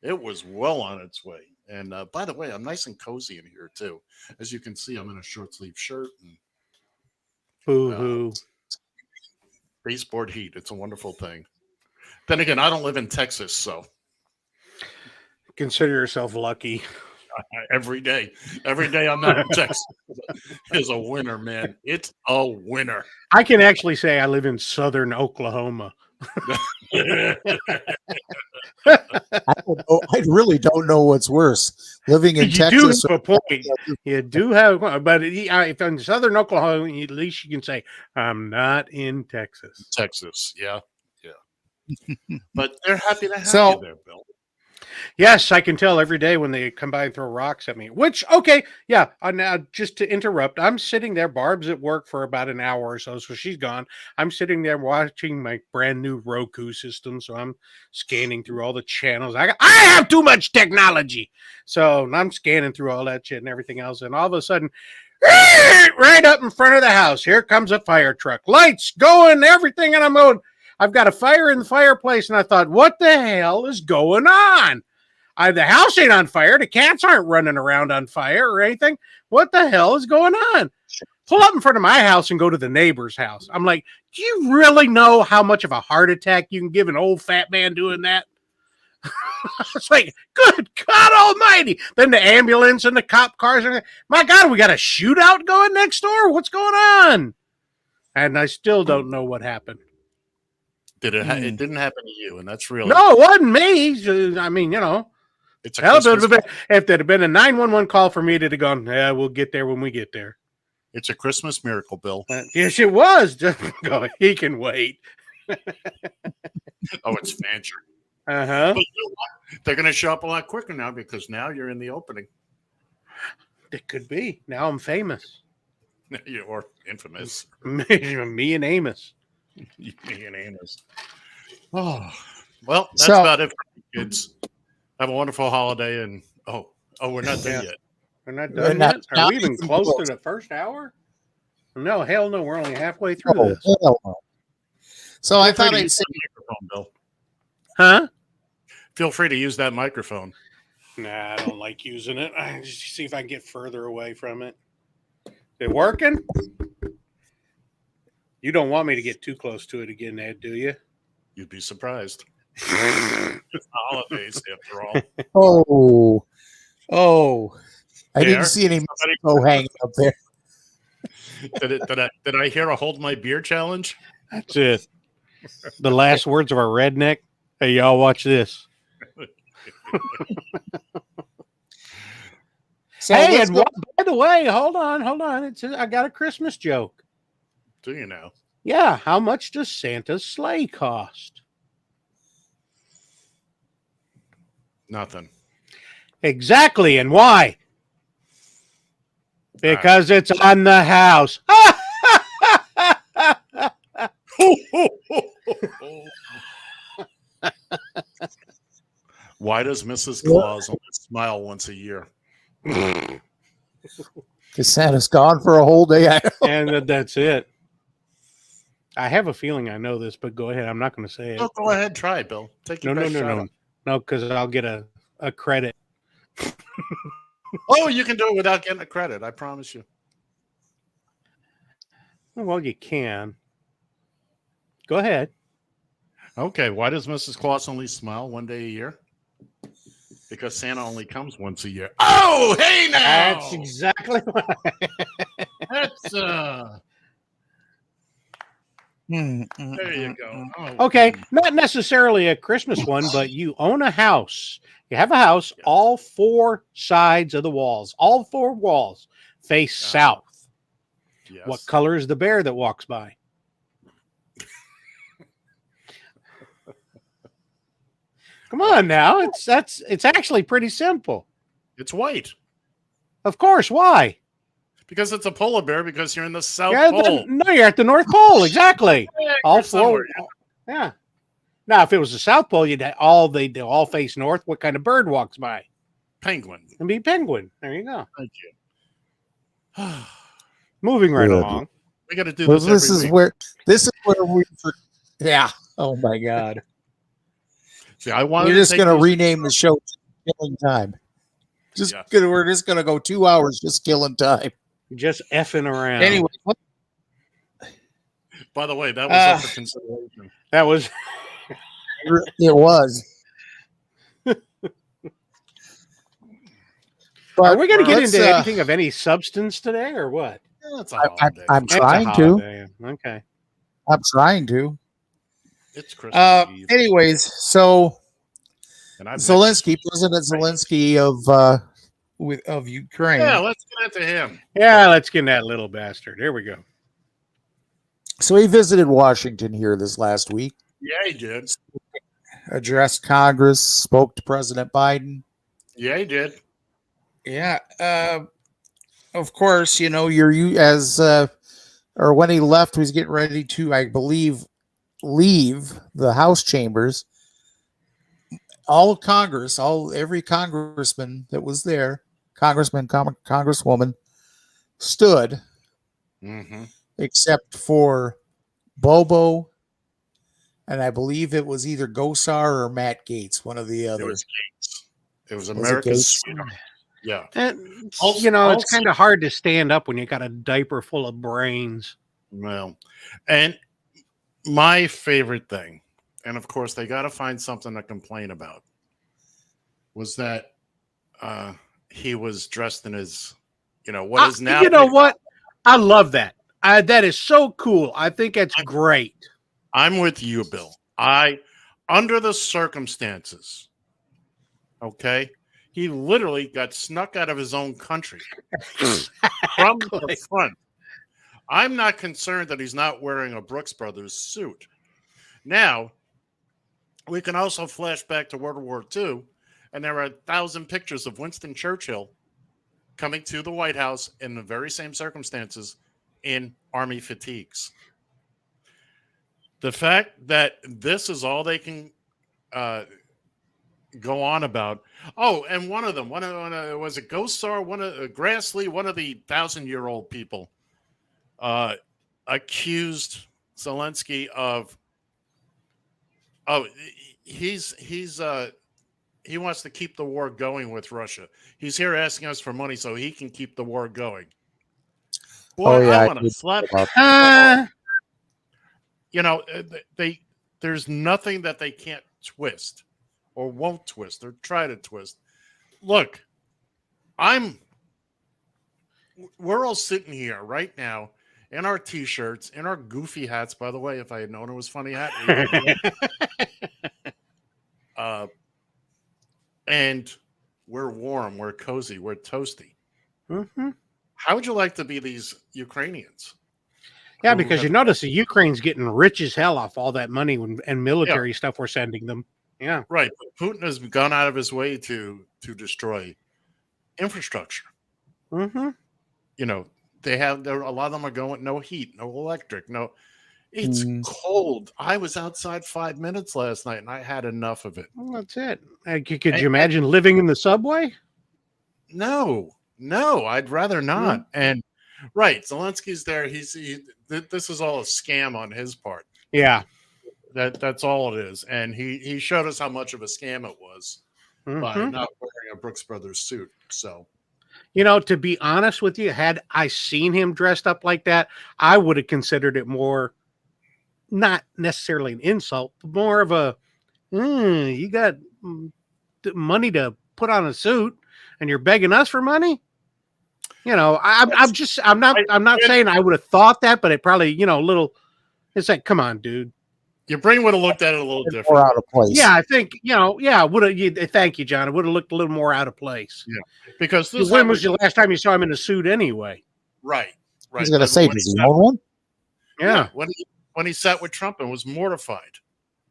It was well on its way. And by the way, I'm nice and cozy in here, too. As you can see, I'm in a short-sleeve shirt. And, boo-hoo. Baseboard heat. It's a wonderful thing. Then again, I don't live in Texas, so. Consider yourself lucky. Every day I'm not in Texas is a winner, man. It's a winner. I can actually say I live in southern Oklahoma. I really don't know what's worse, living in Texas. Do have a point. You do have, but if in southern Oklahoma, at least you can say I'm not in Texas. Yeah. But they're happy to have you there, Bill. Yes, I can tell every day when they come by and throw rocks at me. Which, okay, yeah. Now, just to interrupt, I'm sitting there. Barb's at work for about an hour or so she's gone. I'm sitting there watching my brand new Roku system, so I'm scanning through all the channels. I have too much technology, so I'm scanning through all that shit and everything else, and all of a sudden, right up in front of the house, here comes a fire truck, lights going, everything, and I'm going. I've got a fire in the fireplace, and I thought, what the hell is going on? The house ain't on fire. The cats aren't running around on fire or anything. What the hell is going on? Pull up in front of my house and go to the neighbor's house. I'm like, do you really know how much of a heart attack you can give an old fat man doing that? It's like, good God almighty. Then the ambulance and the cop cars. My God, we got a shootout going next door? What's going on? And I still don't know what happened. It didn't happen to you, and that's really No, it wasn't me. I mean, It's a hell, Christmas, if there'd have been a 911 call for me, to have gone, yeah, we'll get there when we get there. it's a Christmas miracle, Bill. Yes, it was. Just go. He can wait. Oh, it's Fancher. Uh-huh. But you know what? They're going to show up a lot quicker now because now you're in the opening. It could be. Now I'm famous. Or infamous. Me and Amos. Me and Amos. Oh, well, that's So- about it for you kids. Have a wonderful holiday, and we're not done yet. We're not We're done not- yet? Are not we even even close close. to the first hour? No, hell no. We're only halfway through Oh, this. hell no. So I Feel free thought to I'd use say, that microphone, Bill. Huh? Feel free to use that microphone. Nah, I don't like using it. I just see if I can get further away from it. It working? You don't want me to get too close to it again, Ed, do you? You'd be surprised. It's the holidays, after all. I There. didn't see any Mexico hanging up there. Did I hear a hold my beer challenge? That's it. The last words of our redneck. Hey, y'all, watch this. So Hey, let's and go- by the way, hold on. I got a Christmas joke. Do you now? Yeah, how much does Santa's sleigh cost? Nothing. Exactly, and why? Because it's on the house. Why does Mrs. Claus only smile once a year? Because Santa's gone for a whole day. And that's it. I have a feeling I know this, but go ahead. I'm not going to say it. Oh, go ahead, try it, Bill. Take your best shot. No, because I'll get a credit. Oh, you can do it without getting a credit. I promise you. Well, you can. Go ahead. Okay, why does Mrs. Claus only smile one day a year? Because Santa only comes once a year. Oh, hey now! That's exactly why. That's there you go. Oh, Okay, not necessarily a Christmas one, but you own a house. You have a house, all four sides of the walls, all four walls face south. yes. What color is the bear that walks by? Come on now. It's actually pretty simple. It's white. Of course. Why? Because it's a polar bear because you're in the South You're Pole. you're at the North Pole. Exactly. Yeah, all you're four. somewhere. Yeah. Now, if it was the South Pole, they all face north. What kind of bird walks by? Penguin. It'd be penguin. There you go. Thank you. Moving right Good. along. We got to do Well, this. this every is week. where we. Yeah. Oh my God. See, I wanted We're to just take going to these- rename the show Killing Time. We're just going to go 2 hours just killing time. Just effing around. Anyway, By the way, that was up for consideration. That was. it was. Are we going to get let's, into anything of any substance today, or what? It's a I'm holiday. I'm It's a trying to. holiday. Okay. I'm trying to. It's Christmas Eve. Anyways, so And I've Zelensky, President Zelensky of Ukraine. Yeah, let's get into him. Yeah, let's get that little bastard. Here we go. So he visited Washington here this last week, Yeah, he did. addressed Congress, spoke to President Biden. Yeah, he did. Yeah. Of course, you know, or when he left, he was getting ready to, I believe, leave the House chambers. All of Congress, every congressman that was there, congressman, congresswoman, stood, except for Bobo, and I believe it was either Gosar or Matt Gaetz, one of the It others. was Gates. It was Was it America's Gates? sweetheart. Yeah. And, Also- it's kind of hard to stand up when you got a diaper full of brains. Well, and my favorite thing, and of course they got to find something to complain about, was that he was dressed in his, what is now. You know what? I love that. That is so cool. I think it's great. I'm with you, Bill. Under the circumstances, okay, he literally got snuck out of his own country from the front. I'm not concerned that he's not wearing a Brooks Brothers suit. Now, we can also flash back to World War II, and there are 1,000 pictures of Winston Churchill coming to the White House in the very same circumstances in Army fatigues. The fact that this is all they can go on about. Oh, and one of them, was it Gosar, Grassley, one of the 1,000-year-old people, accused Zelensky of. Oh, he wants to keep the war going with Russia. He's here asking us for money so he can keep the war going. Boy, I want to slap. You know, there's nothing that they can't twist or won't twist or try to twist. Look, we're all sitting here right now in our T-shirts, in our goofy hats. By the way, if I had known it was funny hat, and we're warm, we're cozy, we're toasty. Mm-hmm. How would you like to be these Ukrainians? Yeah, because you notice the Ukraine's getting rich as hell off all that money and military stuff we're sending them. Yeah, right. But Putin has gone out of his way to destroy infrastructure. Mm-hmm. You know, a lot of them are going no heat, no electric, no. It's cold. I was outside 5 minutes last night, and I had enough of it. Well, that's it. Could you imagine living in the subway? No, I'd rather not. Mm-hmm. And right, Zelensky's there. This is all a scam on his part. Yeah, that's all it is. And he showed us how much of a scam it was by not wearing a Brooks Brothers suit. So, you know, to be honest with you, had I seen him dressed up like that, I would have considered it more. Not necessarily an insult, but more of a, you got money to put on a suit and you're begging us for money. You know, I'm not saying I would have thought that, but it probably, you know, it's like, come on, dude. Your brain would have looked at it a little different. More out of place. Yeah, I think, you know, thank you, John. It would have looked a little more out of place. Yeah. Because when was the last time you saw him in a suit anyway? Right. He's going to say, does he own one? Yeah. When he sat with Trump and was mortified.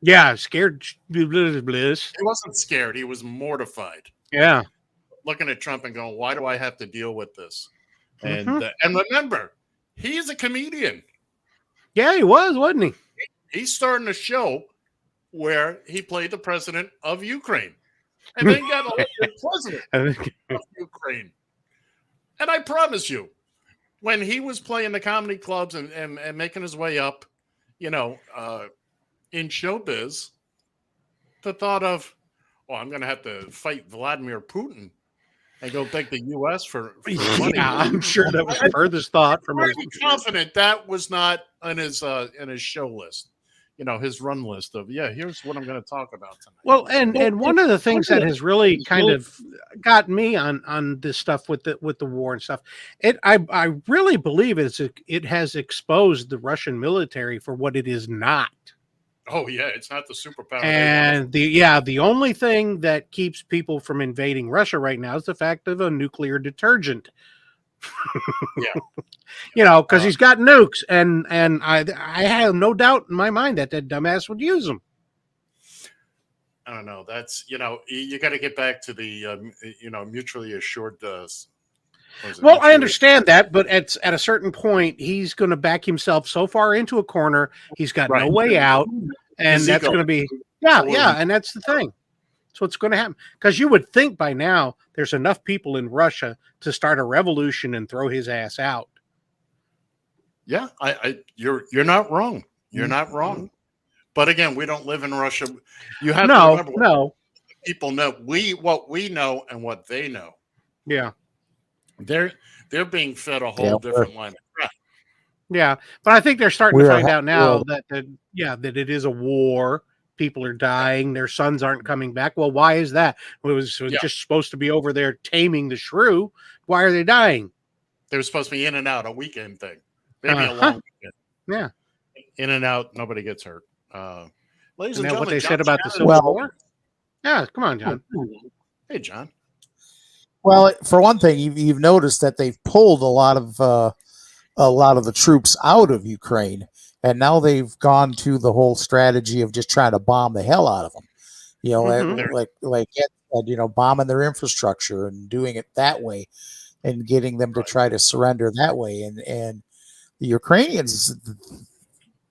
Yeah, scared. He wasn't scared. He was mortified. Yeah. Looking at Trump and going, why do I have to deal with this? And remember, he's a comedian. Yeah, he was, wasn't he? He's starting a show where he played the president of Ukraine. And then got elected president of Ukraine. And I promise you, when he was playing the comedy clubs and making his way up, you know, in showbiz, the thought of, I'm going to have to fight Vladimir Putin and go beg the U.S. for money. Yeah, I'm sure that was the furthest thought from his. I'm confident that was not in his show list. You know, his run list of, here's what I'm going to talk about tonight. Well, and one of the things that has really kind of got me on this stuff with the war and stuff, I really believe it has exposed the Russian military for what it is not. Oh yeah, it's not the superpower. And the only thing that keeps people from invading Russia right now is the fact of a nuclear detergent. Yeah. You know, because he's got nukes, and I have no doubt in my mind that dumbass would use them. I don't know. That's, you know, you got to get back to the mutually assured. Well, I understand that, but at a certain point, he's going to back himself so far into a corner, he's got no way out, and that's going to be and that's the thing. That's what's going to happen. Because you would think by now there's enough people in Russia to start a revolution and throw his ass out. Yeah, you're not wrong. You're not wrong. But again, we don't live in Russia. You have to remember what people know. What we know and what they know. Yeah. They're being fed a whole different line of crap. Yeah, but I think they're starting to find out now that it is a war. People are dying. Their sons aren't coming back. Well, why is that? It was just supposed to be over there taming the shrew. Why are they dying? They were supposed to be in and out, a weekend thing. Maybe a long weekend. Yeah. In and out, nobody gets hurt. Ladies And and then what gentlemen, they John said about the Shannon. Civil War? Yeah, come on, John. Hey, John. Well, for one thing, you've noticed that they've pulled a lot of the troops out of Ukraine, and now they've gone to the whole strategy of just trying to bomb the hell out of them. You know, bombing their infrastructure and doing it that way, and getting them to try to surrender that way. And the Ukrainians,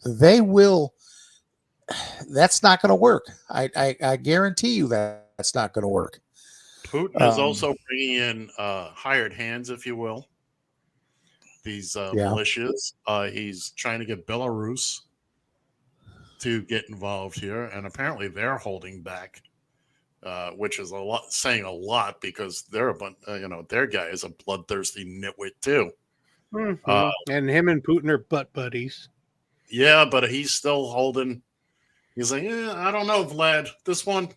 they will. That's not going to work. I guarantee you that's not going to work. Putin is also bringing in hired hands, if you will. These militias. He's trying to get Belarus to get involved here, and apparently they're holding back, which is saying a lot because they're a bunch. Their guy is a bloodthirsty nitwit too. Mm-hmm. And him and Putin are butt buddies. Yeah, but he's still holding. He's like, I don't know, Vlad. This one,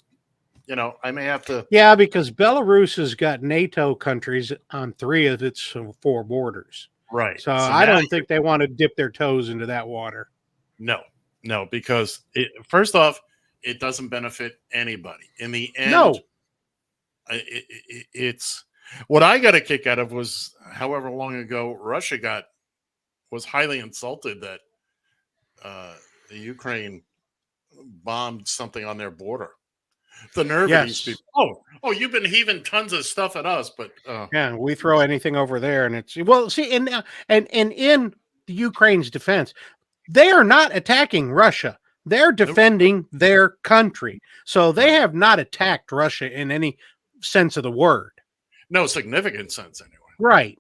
I may have to. Yeah, because Belarus has got NATO countries on 3 of its 4 borders. Right. So I don't think they want to dip their toes into that water. No, because first off, it doesn't benefit anybody. In the end, no. It's what I got a kick out of was however long ago Russia was highly insulted that the Ukraine bombed something on their border. The nerve of these people. Oh, you've been heaving tons of stuff at us, but yeah, we throw anything over there, and it's and in the Ukraine's defense, they are not attacking Russia. They're defending their country, so they have not attacked Russia in any sense of the word. No significant sense, anyway. Right.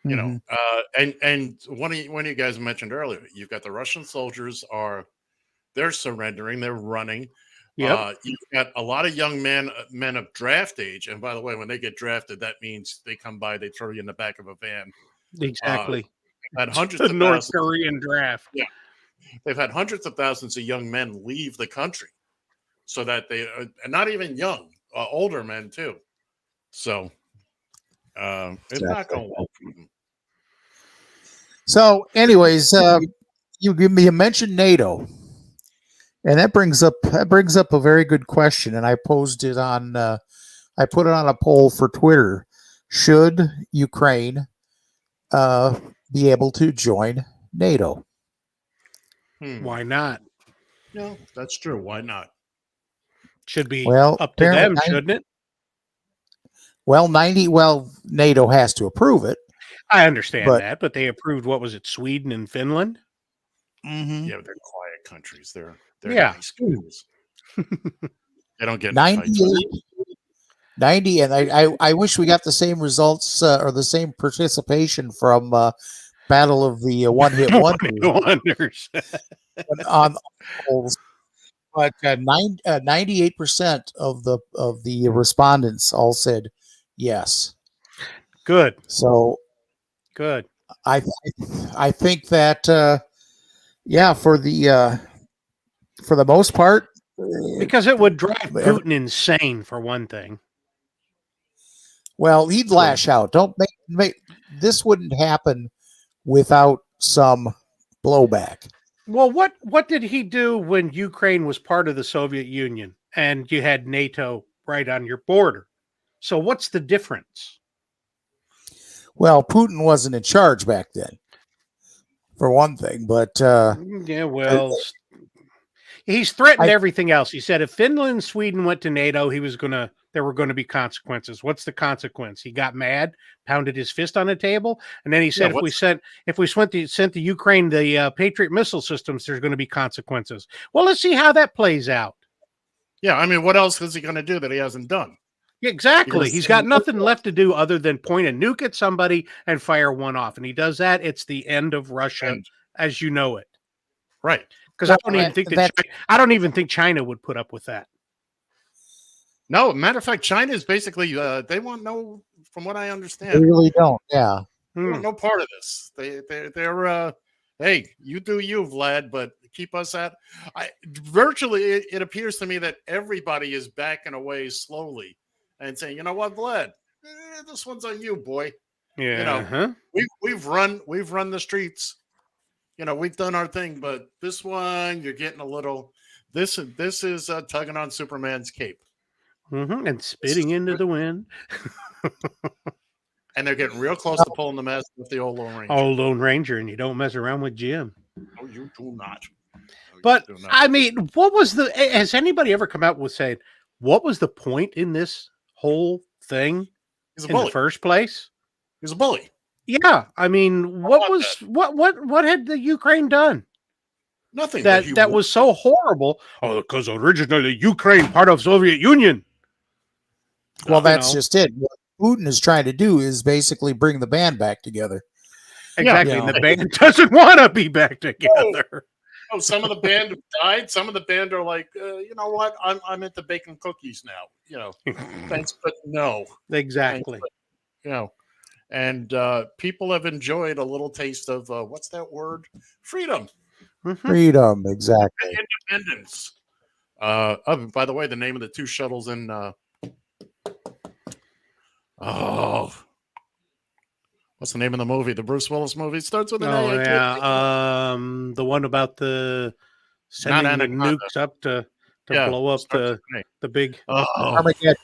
And one of you guys mentioned earlier, you've got the Russian soldiers they're surrendering, they're running. Yep. You've got a lot of young men of draft age, and by the way, when they get drafted, that means they come by, they throw you in the back of a van. Exactly. Had hundreds of North Korean draft. Yeah, they've had hundreds of thousands of young men leave the country, so that they are not even young, older men too. So it's not going well for them. So, anyways, you mentioned NATO. And that brings up a very good question, and I posed it on. I put it on a poll for Twitter. Should Ukraine be able to join NATO? Why not? No, that's true. Why not? Should be up to them, shouldn't it? Well, NATO has to approve it. I understand that, but they approved. What was it? Sweden and Finland. Mm-hmm. Yeah, they're quiet countries. They're nice schools. They don't get 90, and I wish we got the same results or the same participation from Battle of the One-Hit Wonders on polls. But 98% of the respondents all said yes. Good. So good. I think that for the most part, because it would drive Putin insane for one thing. Well, he'd lash out. Don't make this wouldn't happen without some blowback. Well, what did he do when Ukraine was part of the Soviet Union and you had NATO right on your border? So what's the difference? Well, Putin wasn't in charge back then, for one thing. But he's threatened everything else. He said if Finland and Sweden went to NATO, there were going to be consequences. What's the consequence? He got mad, pounded his fist on the table, and then he said, if we sent the Ukraine the Patriot missile systems, there's going to be consequences. Well, let's see how that plays out. Yeah, I mean, what else is he going to do that he hasn't done? Exactly. He's got nothing left to do other than point a nuke at somebody and fire one off. And he does that, it's the end of Russia as you know it. Right. Because I don't even think China would put up with that. No, matter of fact, China is basically they want no, from what I understand. They really don't. Yeah. They want no part of this. They're hey, you do you, Vlad, but keep us at virtually it appears to me that everybody is backing away slowly and saying, you know what, Vlad, this one's on you, boy. Yeah. We've run the streets. We've done our thing, but this one you're getting a little. This is tugging on Superman's cape. And spitting into the wind. And they're getting real close to pulling the mess with the old Lone Ranger. Old Lone Ranger, and you don't mess around with Jim. No, you do not. But, I mean, what was has anybody ever come out with saying, what was the point in this whole thing in the first place? He's a bully. Yeah. I mean, what had the Ukraine done? Nothing. That was so horrible. Oh, because originally Ukraine part of Soviet Union. Well, that's just it. What Putin is trying to do is basically bring the band back together. Exactly. And the band doesn't want to be back together. Oh, some of the band have died. Some of the band are like, you know what? I'm into baking cookies now. You know, thanks, but no. Exactly. Thanks, but, you know, and people have enjoyed a little taste of what's that word? Freedom. Freedom, exactly. Independence. Oh, by the way, the name of the two shuttles in what's the name of the movie? The Bruce Willis movie. It starts with an A. Yeah. The one about the sending the nukes up to blow up the big Armageddon.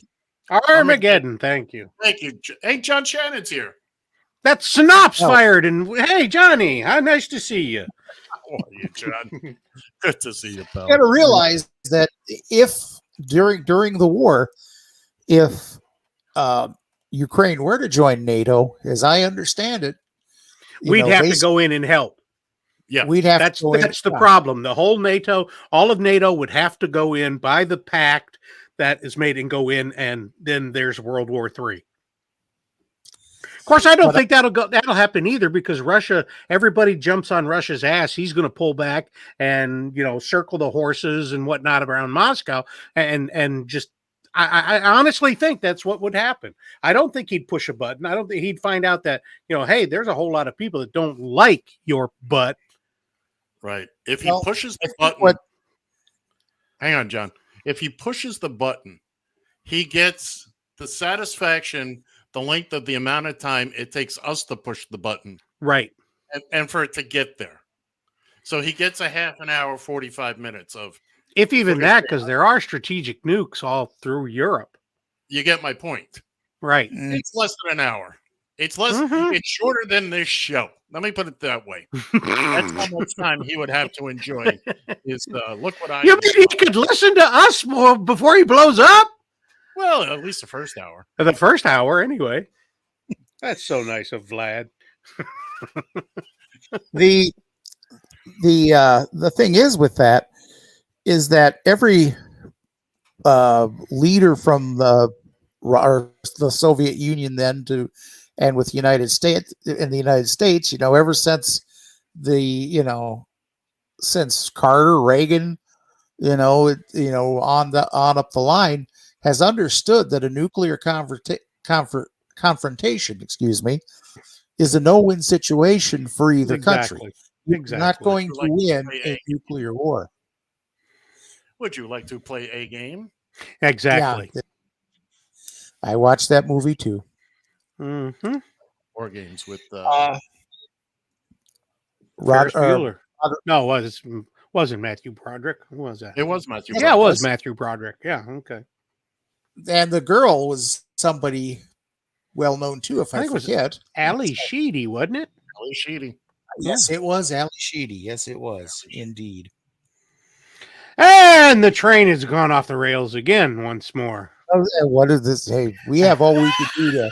Armageddon. Thank you. Thank you. Hey, John Shannon's here. That synopsis fired, and hey, Johnny, how nice to see you. How are you, John? Good to see you, pal. You got to realize that if during the war, if Ukraine were to join NATO, as I understand it, we'd have to go in and help. Yeah, we'd have. That's the problem. The whole NATO, all of NATO, would have to go in by the pact that is made and go in, and then there's World War III. Of course, I don't think that'll happen either, because Russia, everybody jumps on Russia's ass. He's going to pull back and circle the horses and whatnot around Moscow, and just. I honestly think that's what would happen. I don't think he'd push a button. I don't think he'd find out that, hey, there's a whole lot of people that don't like your butt. Right. If he pushes the button, hang on, John. If he pushes the button, he gets the satisfaction, the length of the amount of time it takes us to push the button. Right. And for it to get there. So he gets a half an hour, 45 minutes of. If even that, because there are strategic nukes all through Europe. You get my point. Right. It's less than an hour. It's It's shorter than this show. Let me put it that way. That's how much time he would have to enjoy. Is look what I. You mean he could listen to us more before he blows up? Well, at least the first hour. The first hour, anyway. That's so nice of Vlad. The thing is with that. Is that every leader from the Soviet Union then and with the United States, ever since since Carter, Reagan, on up the line, has understood that a nuclear confrontation, is a no-win situation for either country. You're not going to win a nuclear war. Would you like to play a game? Exactly. Yeah. I watched that movie too. Mm-hmm. War games with Ferris Bueller. No, it wasn't Matthew Broderick. Who was that? It was Matthew. Yeah, it was Matthew Broderick. Yeah, okay. And the girl was somebody well known too, if I forget. It was Ali Sheedy, wasn't it? Ali Sheedy. Yes, it was Ali Sheedy. Yes, it was indeed. And the train has gone off the rails again once more. What is this? Hey, we have all we could do to.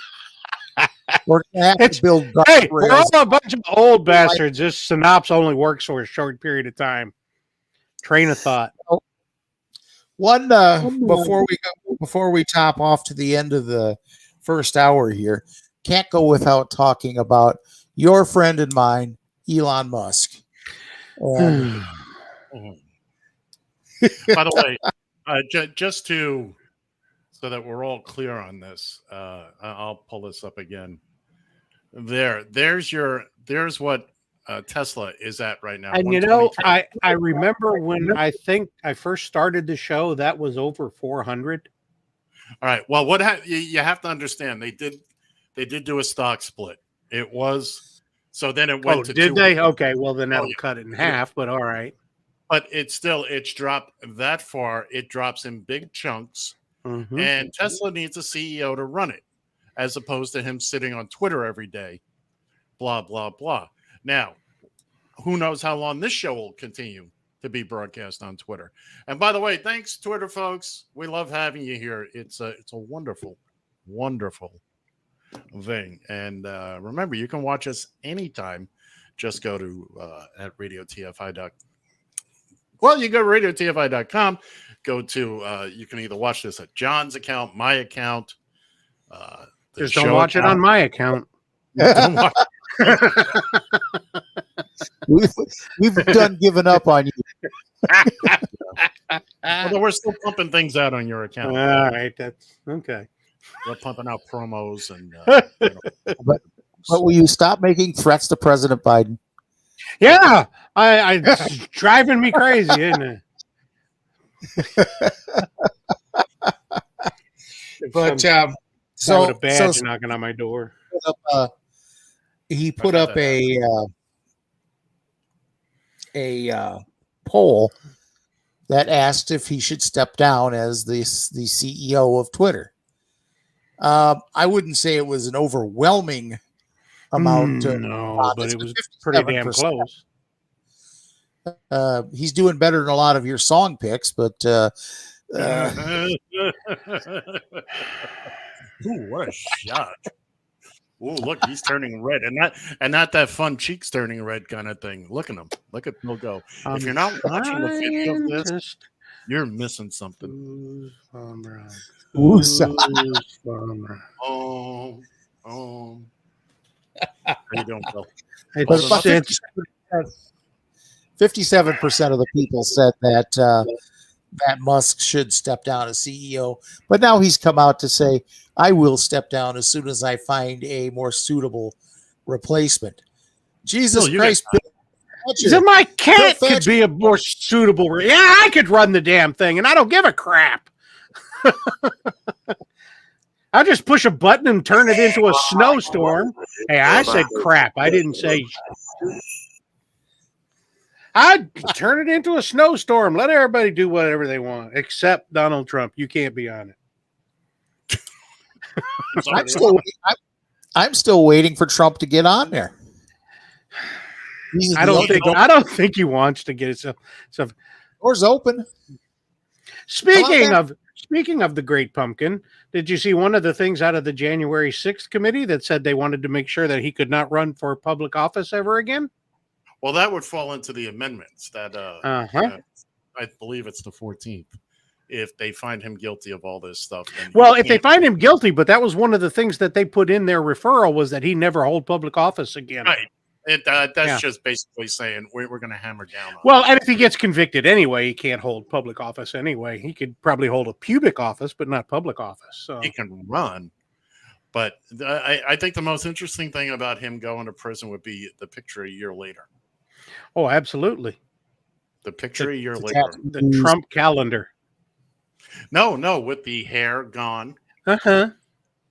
We're gonna have to build. Hey, we're all a bunch of old bastards. This synopsis only works for a short period of time. Train of thought. One before we top off to the end of the first hour here, can't go without talking about your friend and mine, Elon Musk. By the way, just so that we're all clear on this, I'll pull this up again. There's what Tesla is at right now. And I remember when I think I first started the show, that was over 400. All right. Well, you have to understand, they did do a stock split. It was so then it went to. Did they? Okay. Well, then that'll cut it in half. But all right. but it's dropped that far. It drops in big chunks, and Tesla needs a CEO to run it, as opposed to him sitting on Twitter every day, blah, blah, blah. Now, who knows how long this show will continue to be broadcast on Twitter. And by the way, thanks, Twitter folks. We love having you here. It's a wonderful, wonderful thing. And remember, you can watch us anytime. Just go to at radiotfi.com. Well, you go to radiotfi.com. Go to, you can either watch this at John's account, my account. Just don't watch it on my account. We've done given up on you. Although we're still pumping things out on your account. All right, that's okay. We're pumping out promos and. But will you stop making threats to President Biden? Yeah, it's driving me crazy, isn't it? But so with a badge knocking on my door. He put up a poll that asked if he should step down as the CEO of Twitter. I wouldn't say it was an overwhelming amount. No, but it was pretty damn close. He's doing better than a lot of your song picks, but Ooh, what a shot! Ooh, look, he's turning red, and not that fun cheeks turning red kind of thing. Look at him. Look at Bill go. If you're not watching the video of this, you're missing something. How you doing, Bill? 57% of the people said that Musk should step down as CEO, but now he's come out to say, I will step down as soon as I find a more suitable replacement. Jesus Christ. So my cat could be a more suitable. Yeah, I could run the damn thing, and I don't give a crap. I just push a button and turn it into a snowstorm. Hey, I said crap. I didn't say. I'd turn it into a snowstorm. Let everybody do whatever they want, except Donald Trump. You can't be on it. I'm still waiting for Trump to get on there. I don't think he wants to get it. So doors open. Speaking of the Great Pumpkin, did you see one of the things out of the January 6th committee that said they wanted to make sure that he could not run for public office ever again? Well, that would fall into the amendments that I believe it's the 14th. If they find him guilty of all this stuff. Well, if they find him guilty, but that was one of the things that they put in their referral was that he never hold public office again. Right. That's just basically saying we're going to hammer down on Well, and if he gets convicted anyway, he can't hold public office anyway. He could probably hold a pubic office, but not public office. So he can run. But I think the most interesting thing about him going to prison would be the picture a year later. Oh, absolutely. The picture a year later. The Trump calendar. No, with the hair gone. Uh-huh.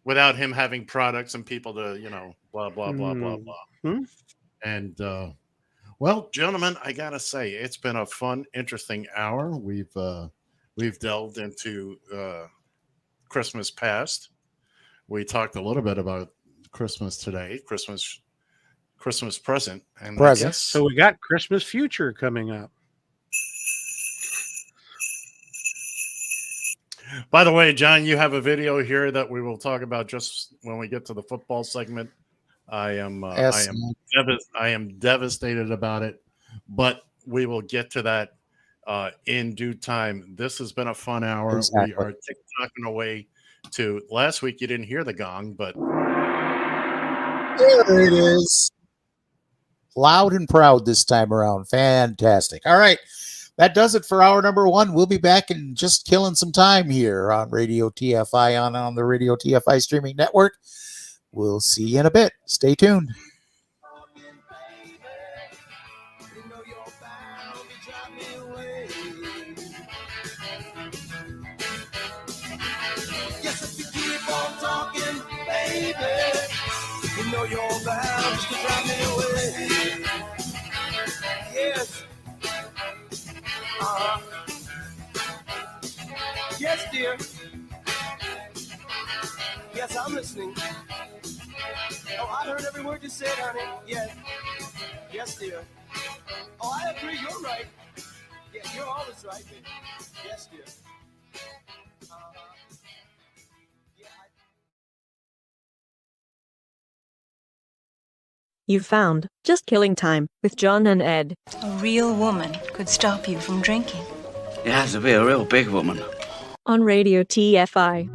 Without him having products and people to, blah, blah, blah, blah, blah. Hmm? And, well, gentlemen, I got to say, it's been a fun, interesting hour. We've delved into Christmas past. We talked a little bit about Christmas today, Christmas present. And present. So we got Christmas future coming up. By the way, John, you have a video here that we will talk about just when we get to the football segment. I am devastated about it, but we will get to that in due time. This has been a fun hour. Exactly. We are TikToking away to last week. You didn't hear the gong, but there it is. Loud and proud this time around. Fantastic. All right. That does it for hour number one. We'll be back and just killing some time here on Radio TFI on the Radio TFI streaming network. We'll see you in a bit. Stay tuned. Yes, if you keep on talking, baby, you know you're bound to drive me away. Yes. Yes, dear. Yes, I'm listening. Oh, I heard every word you said, honey. Yes. Yes, dear. Oh, I agree. You're right. Yeah, you're always right, baby. Yes, dear. You found Just Killing Time with John and Ed. A real woman could stop you from drinking. It has to be a real big woman. On Radio TFI.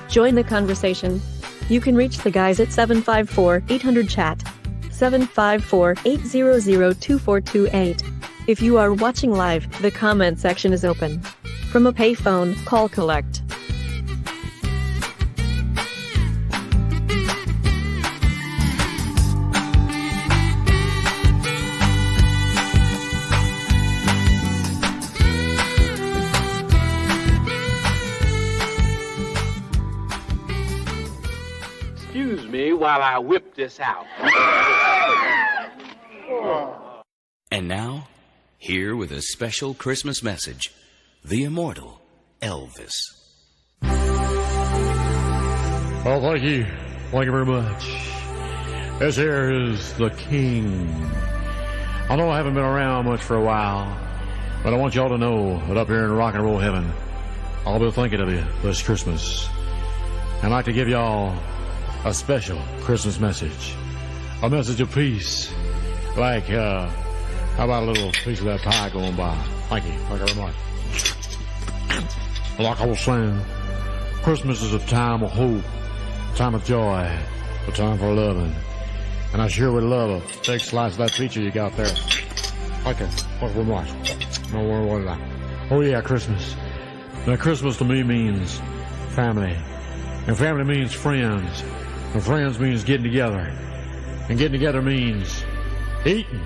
Join the conversation. You can reach the guys at 754-800-CHAT, 754-800-2428. If you are watching live, the comment section is open. From a payphone, call collect. Excuse me while I whip this out. And now, here with a special Christmas message, the immortal Elvis. Well, thank you. Thank you very much. This here is the King. I know I haven't been around much for a while, but I want y'all to know that up here in rock and roll heaven, I'll be thinking of you this Christmas. I'd like to give y'all a special Christmas message. A message of peace. Like, how about a little piece of that pie going by? Thank you. Thank you very much. Like I was saying, Christmas is a time of hope, a time of joy, a time for loving. And I sure would love a big slice of that pizza you got there. Thank you. Thank you very much. No more what that. Oh yeah, Christmas. Now Christmas to me means family. And family means friends. And friends means getting together. And getting together means eating.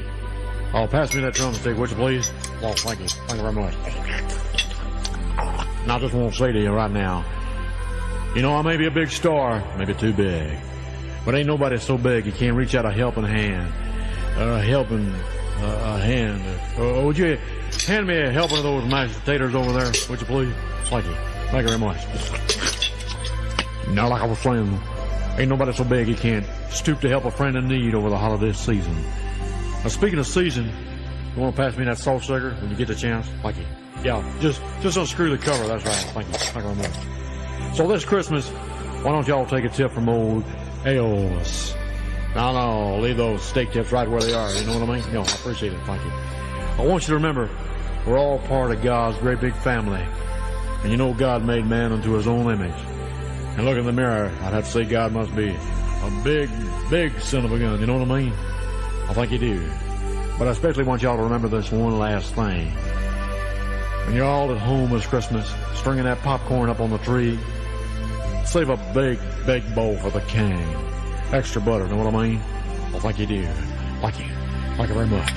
Oh, pass me that drumstick, would you please? Oh, thank you. Thank you very much. Now, I just want to say to you right now, you know, I may be a big star, maybe too big, but ain't nobody so big you can't reach out a helping hand. Would you hand me a helping of those mashed potatoes over there, would you please? Thank you. Thank you very much. Now, like I was saying, ain't nobody so big you can't stoop to help a friend in need over the holiday season. Now, speaking of season, you want to pass me that salt sugar when you get the chance? Thank you. Yeah, just unscrew the cover. That's right. Thank you. Thank you very much. So this Christmas, why don't y'all take a tip from old Elvis? No, leave those steak tips right where they are. You know what I mean? No, I appreciate it. Thank you. I want you to remember, we're all part of God's great big family. And you know God made man unto his own image. And look in the mirror, I'd have to say God must be a big, big son of a gun. You know what I mean? I think you do. But I especially want y'all to remember this one last thing. When you're all at home this Christmas, stringing that popcorn up on the tree, save a big, big bowl for the king. Extra butter, know what I mean? I think you do. Thank you. Thank you very much.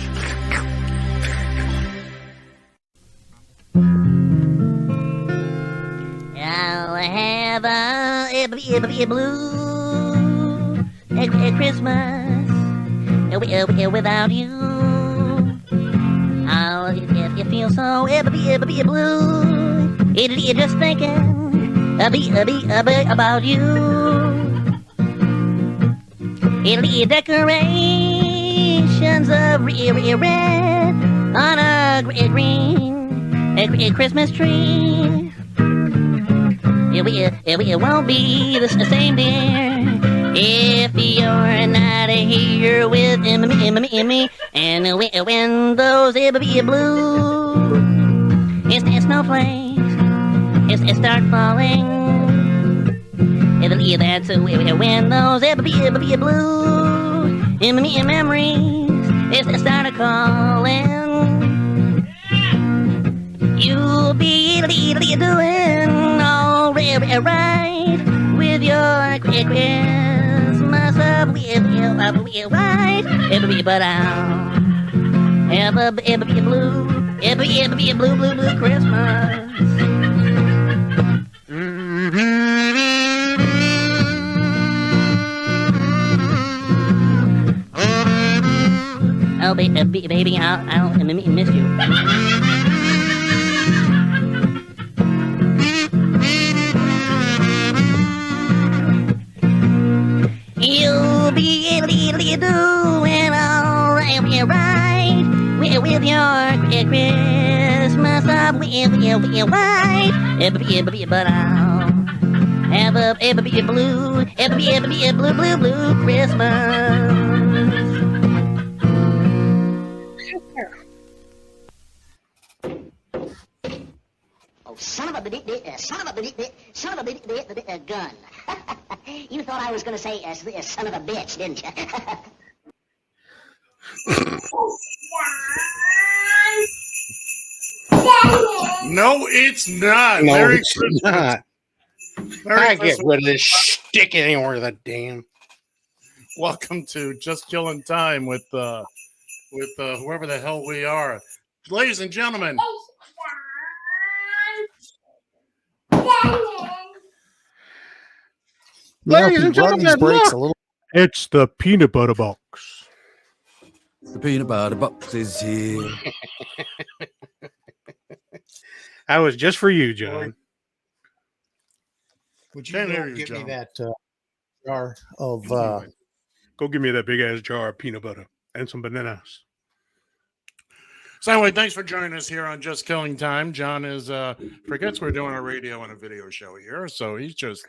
I'll have a blue Christmas without you. I'll feel so blue. It'll just thinking about you. It'll be decorations of red on a green Christmas tree. It won't be the same, dear, if you're not here with me. And when those blue snowflakes start falling, that's when those blue memories start calling. You'll be doing all right with your Christmas right, but Have a blue Christmas. Oh, baby, I'll miss you. You'll be able to do it all right with your Christmas up with your wife. But I'll have a blue Christmas. Oh, son of a gun. You thought I was going to say son of a bitch, didn't you? No, it's not. No, Merry it's Christmas. not. Merry I Christmas. get rid of this stick anywhere the damn. Welcome to Just Killing Time with whoever the hell we are. Ladies and gentlemen. Ladies and gentlemen, breaks look. a little. It's the peanut butter box. The peanut butter box is here. That was just for you, John. Would you Can't go hear you, give John. me that jar of Go give me that big ass jar of peanut butter and some bananas. So anyway, thanks for joining us here on Just Killing Time. John is forgets we're doing a radio and a video show here, so he's just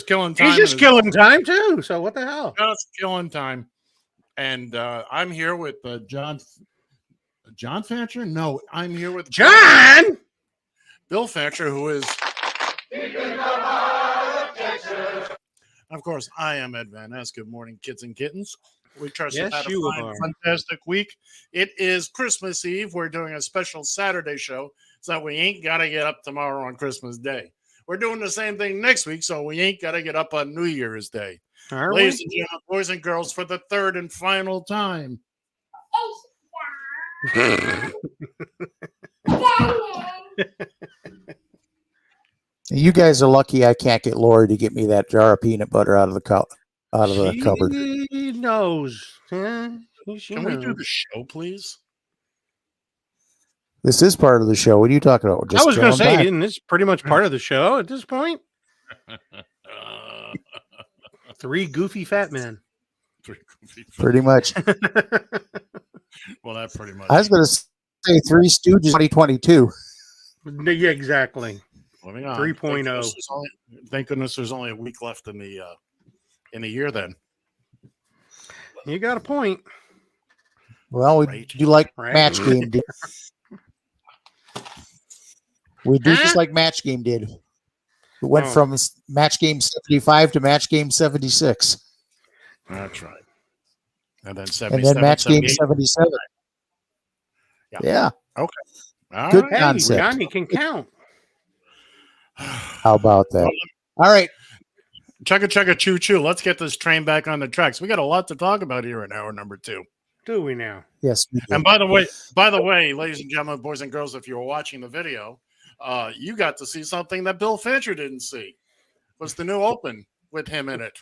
killing time. He's just killing time too. So what the hell? Just killing time. And I'm here with John Thatcher. No, I'm here with John. Bill Thatcher, who is. Of course, I am Ed Van Ness. Good morning, kids and kittens. We trust you've had a fine, fantastic week. It is Christmas Eve. We're doing a special Saturday show, so we ain't got to get up tomorrow on Christmas Day. We're doing the same thing next week, so we ain't got to get up on New Year's Day. Ladies and gentlemen, boys and girls, for the third and final time. You guys are lucky I can't get Lori to get me that jar of peanut butter out of the cupboard. He knows. Yeah, Can we do the show, please? This is part of the show. What are you talking about? I was going to say, isn't this pretty much part of the show at this point? Three goofy fat men. Pretty much. Well, that pretty much. I was going to say Three Stooges 2022. Yeah, exactly. Moving on. 3.0. Thank goodness there's only a week left in the year. Then you got a point. Well, we do like Match Game did. We do just like Match Game did. It went from Match Game 75 to Match Game 76. That's right. And then Match Game 77. Yeah. Okay. Good Hey, concept. Johnny can count. How about that? All right. Chugga chugga choo choo. Let's get this train back on the tracks. We got a lot to talk about here in hour number 2. Do we now? Yes. We do. And by the way, ladies and gentlemen, boys and girls, if you were watching the video, you got to see something that Bill Fincher didn't see. Was the new Open with him in it.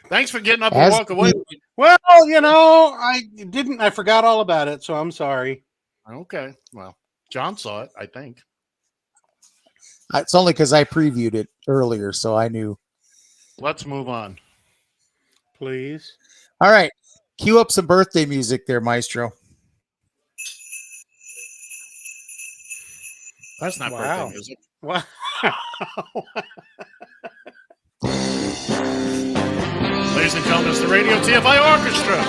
Thanks for getting up and walk away. Well, I forgot all about it, so I'm sorry. Okay. Well, John saw it, I think. It's only because I previewed it earlier, so I knew. Let's move on. Please. All right. Cue up some birthday music there, Maestro. That's not birthday music. Wow. Ladies and gentlemen, it's the Radio TFI Orchestra.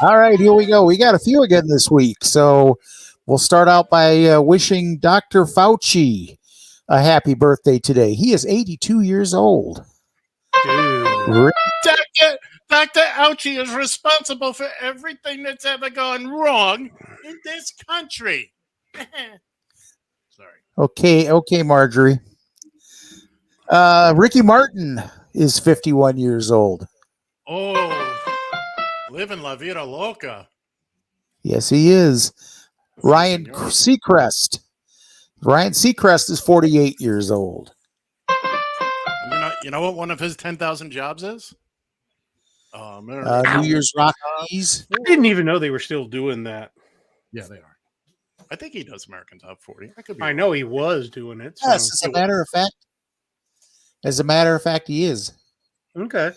All right, here we go. We got a few again this week. So we'll start out by wishing Dr. Fauci a happy birthday today. He is 82 years old. Dude. Dr. Ouchie is responsible for everything that's ever gone wrong in this country. Sorry. Okay, Marjorie. Ricky Martin is 51 years old. Oh, living La Vida Loca. Yes, he is. Ryan Seacrest. Ryan Seacrest is 48 years old. You know what one of his 10,000 jobs is? New Year's Rockies. I didn't even know they were still doing that. Yeah, they are. I think he does American Top 40. I know he was doing it. So. Yes, as a matter of fact, he is. Okay.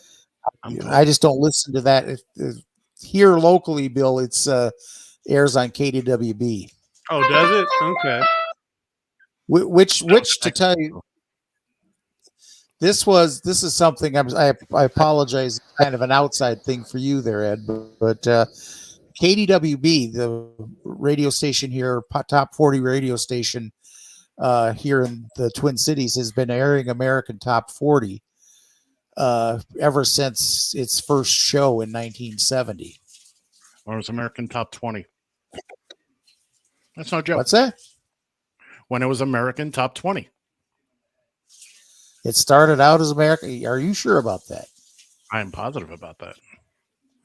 I just don't listen to that. Here locally, Bill, it's airs on KDWB. Oh, does it? Okay. Which to tell you, this is something I apologize, kind of an outside thing for you there, Ed, but KDWB, the radio station here, top 40 radio station here in the Twin Cities, has been airing American Top 40 ever since its first show in 1970. Or it's American Top 20. That's no joke. What's that? When it was American Top 20. It started out as American. Are you sure about that? I am positive about that.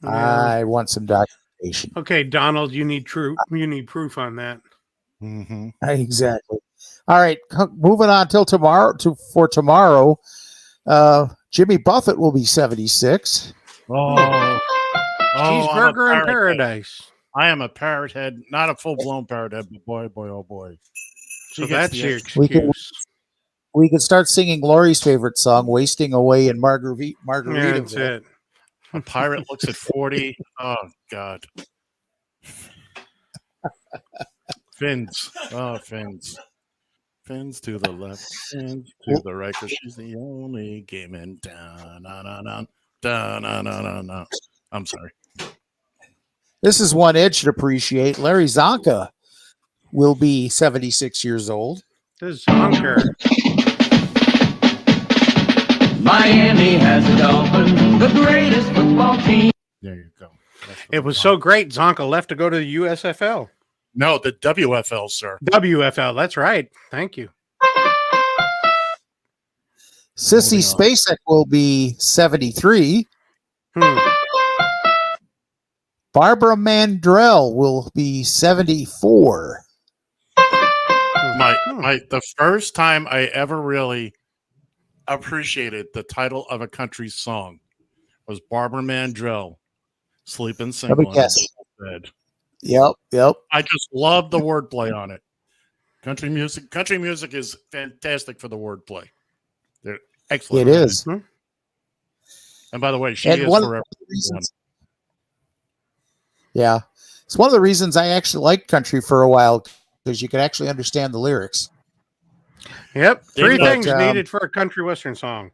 I want some documentation. Okay, Donald, you need proof on that. Mm-hmm. Exactly. All right, moving on till tomorrow. For tomorrow, Jimmy Buffett will be 76. Cheeseburger in paradise. I am a parrot head, not a full-blown parrot head, but boy, oh boy. So that's your excuse. We could start singing Lori's favorite song, "Wasting Away in Margarita." Yeah, that's it. A pirate looks at 40. Oh, God. Fins. Oh, fins. Fins to the left, fins to the right, because she's the only game in town. I'm sorry. This is one Ed should appreciate. Larry Zonka will be 76 years old. This is Zonka. Miami has a Dolphin, the greatest football team. There you go. It was so great, Zonka left to go to the USFL. No, the WFL, sir. WFL, that's right. Thank you. Sissy Spacek will be 73. Barbara Mandrell will be 74. The first time I ever really appreciated the title of a country song was Barbara Mandrell, "Sleeping Single in a Bed." Yep. I just love the wordplay on it. Country music is fantastic for the wordplay. They're excellent. It is. And by the way, she is forever. Yeah. It's one of the reasons I actually liked country for a while, because you could actually understand the lyrics. Yep. Three things needed for a country western song.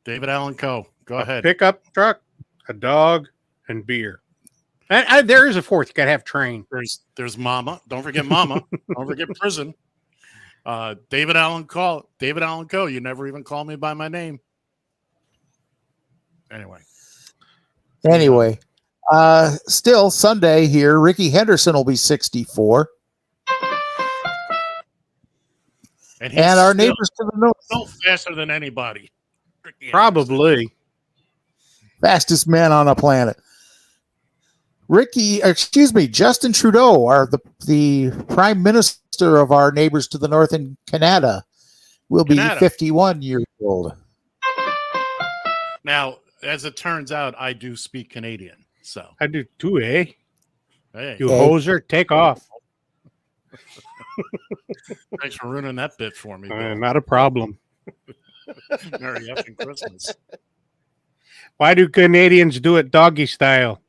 David Allan Coe. Go ahead. Pickup truck, a dog, and beer. And there is a fourth. You got to have train. There's Mama. Don't forget Mama. Don't forget Prison. David Allan Coe. You never even call me by my name. Anyway. Still Sunday here. Ricky Henderson will be 64. And our neighbors to the north. Still faster than anybody. Probably. Fastest man on the planet. Justin Trudeau, the prime minister of our neighbors to the north in Canada, will be 51 years old. Now, as it turns out, I do speak Canadian. So I do too, eh? Hey. You hoser, take off. Thanks for ruining that bit for me. Bill. Not a problem. Merry effing Christmas. Why do Canadians do it doggy style?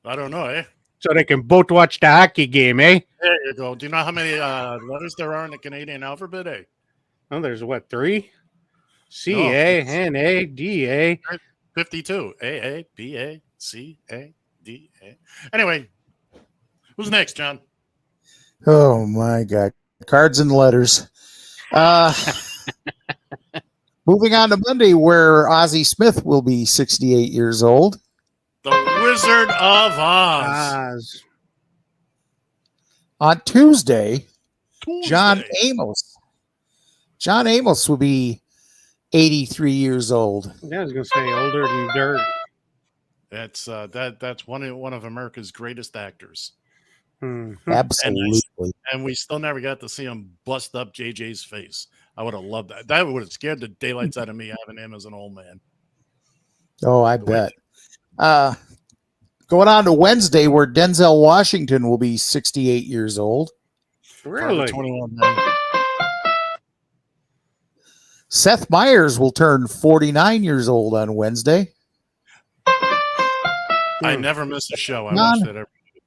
I don't know, eh? So they can both watch the hockey game, eh? There you go. Do you know how many letters there are in the Canadian alphabet, eh? Oh, there's what, 3? C-A, N-A, D-A. 52. A-A, B-A, C-A, D-A. Anyway, who's next, John? Oh, my God. Cards and letters. Moving on to Monday, where Ozzie Smith will be 68 years old. The Wizard of Oz. On Tuesday, John Amos. John Amos will be 83 years old. Yeah, I was going to say older than dirt. That's one of America's greatest actors. Mm-hmm. Absolutely. And we still never got to see him bust up JJ's face. I would have loved that. That would have scared the daylights out of me having him as an old man. Oh, I bet. Going on to Wednesday, where Denzel Washington will be 68 years old. Really? 21 men. Seth Meyers will turn 49 years old on Wednesday. I never miss a show. I watched it every day.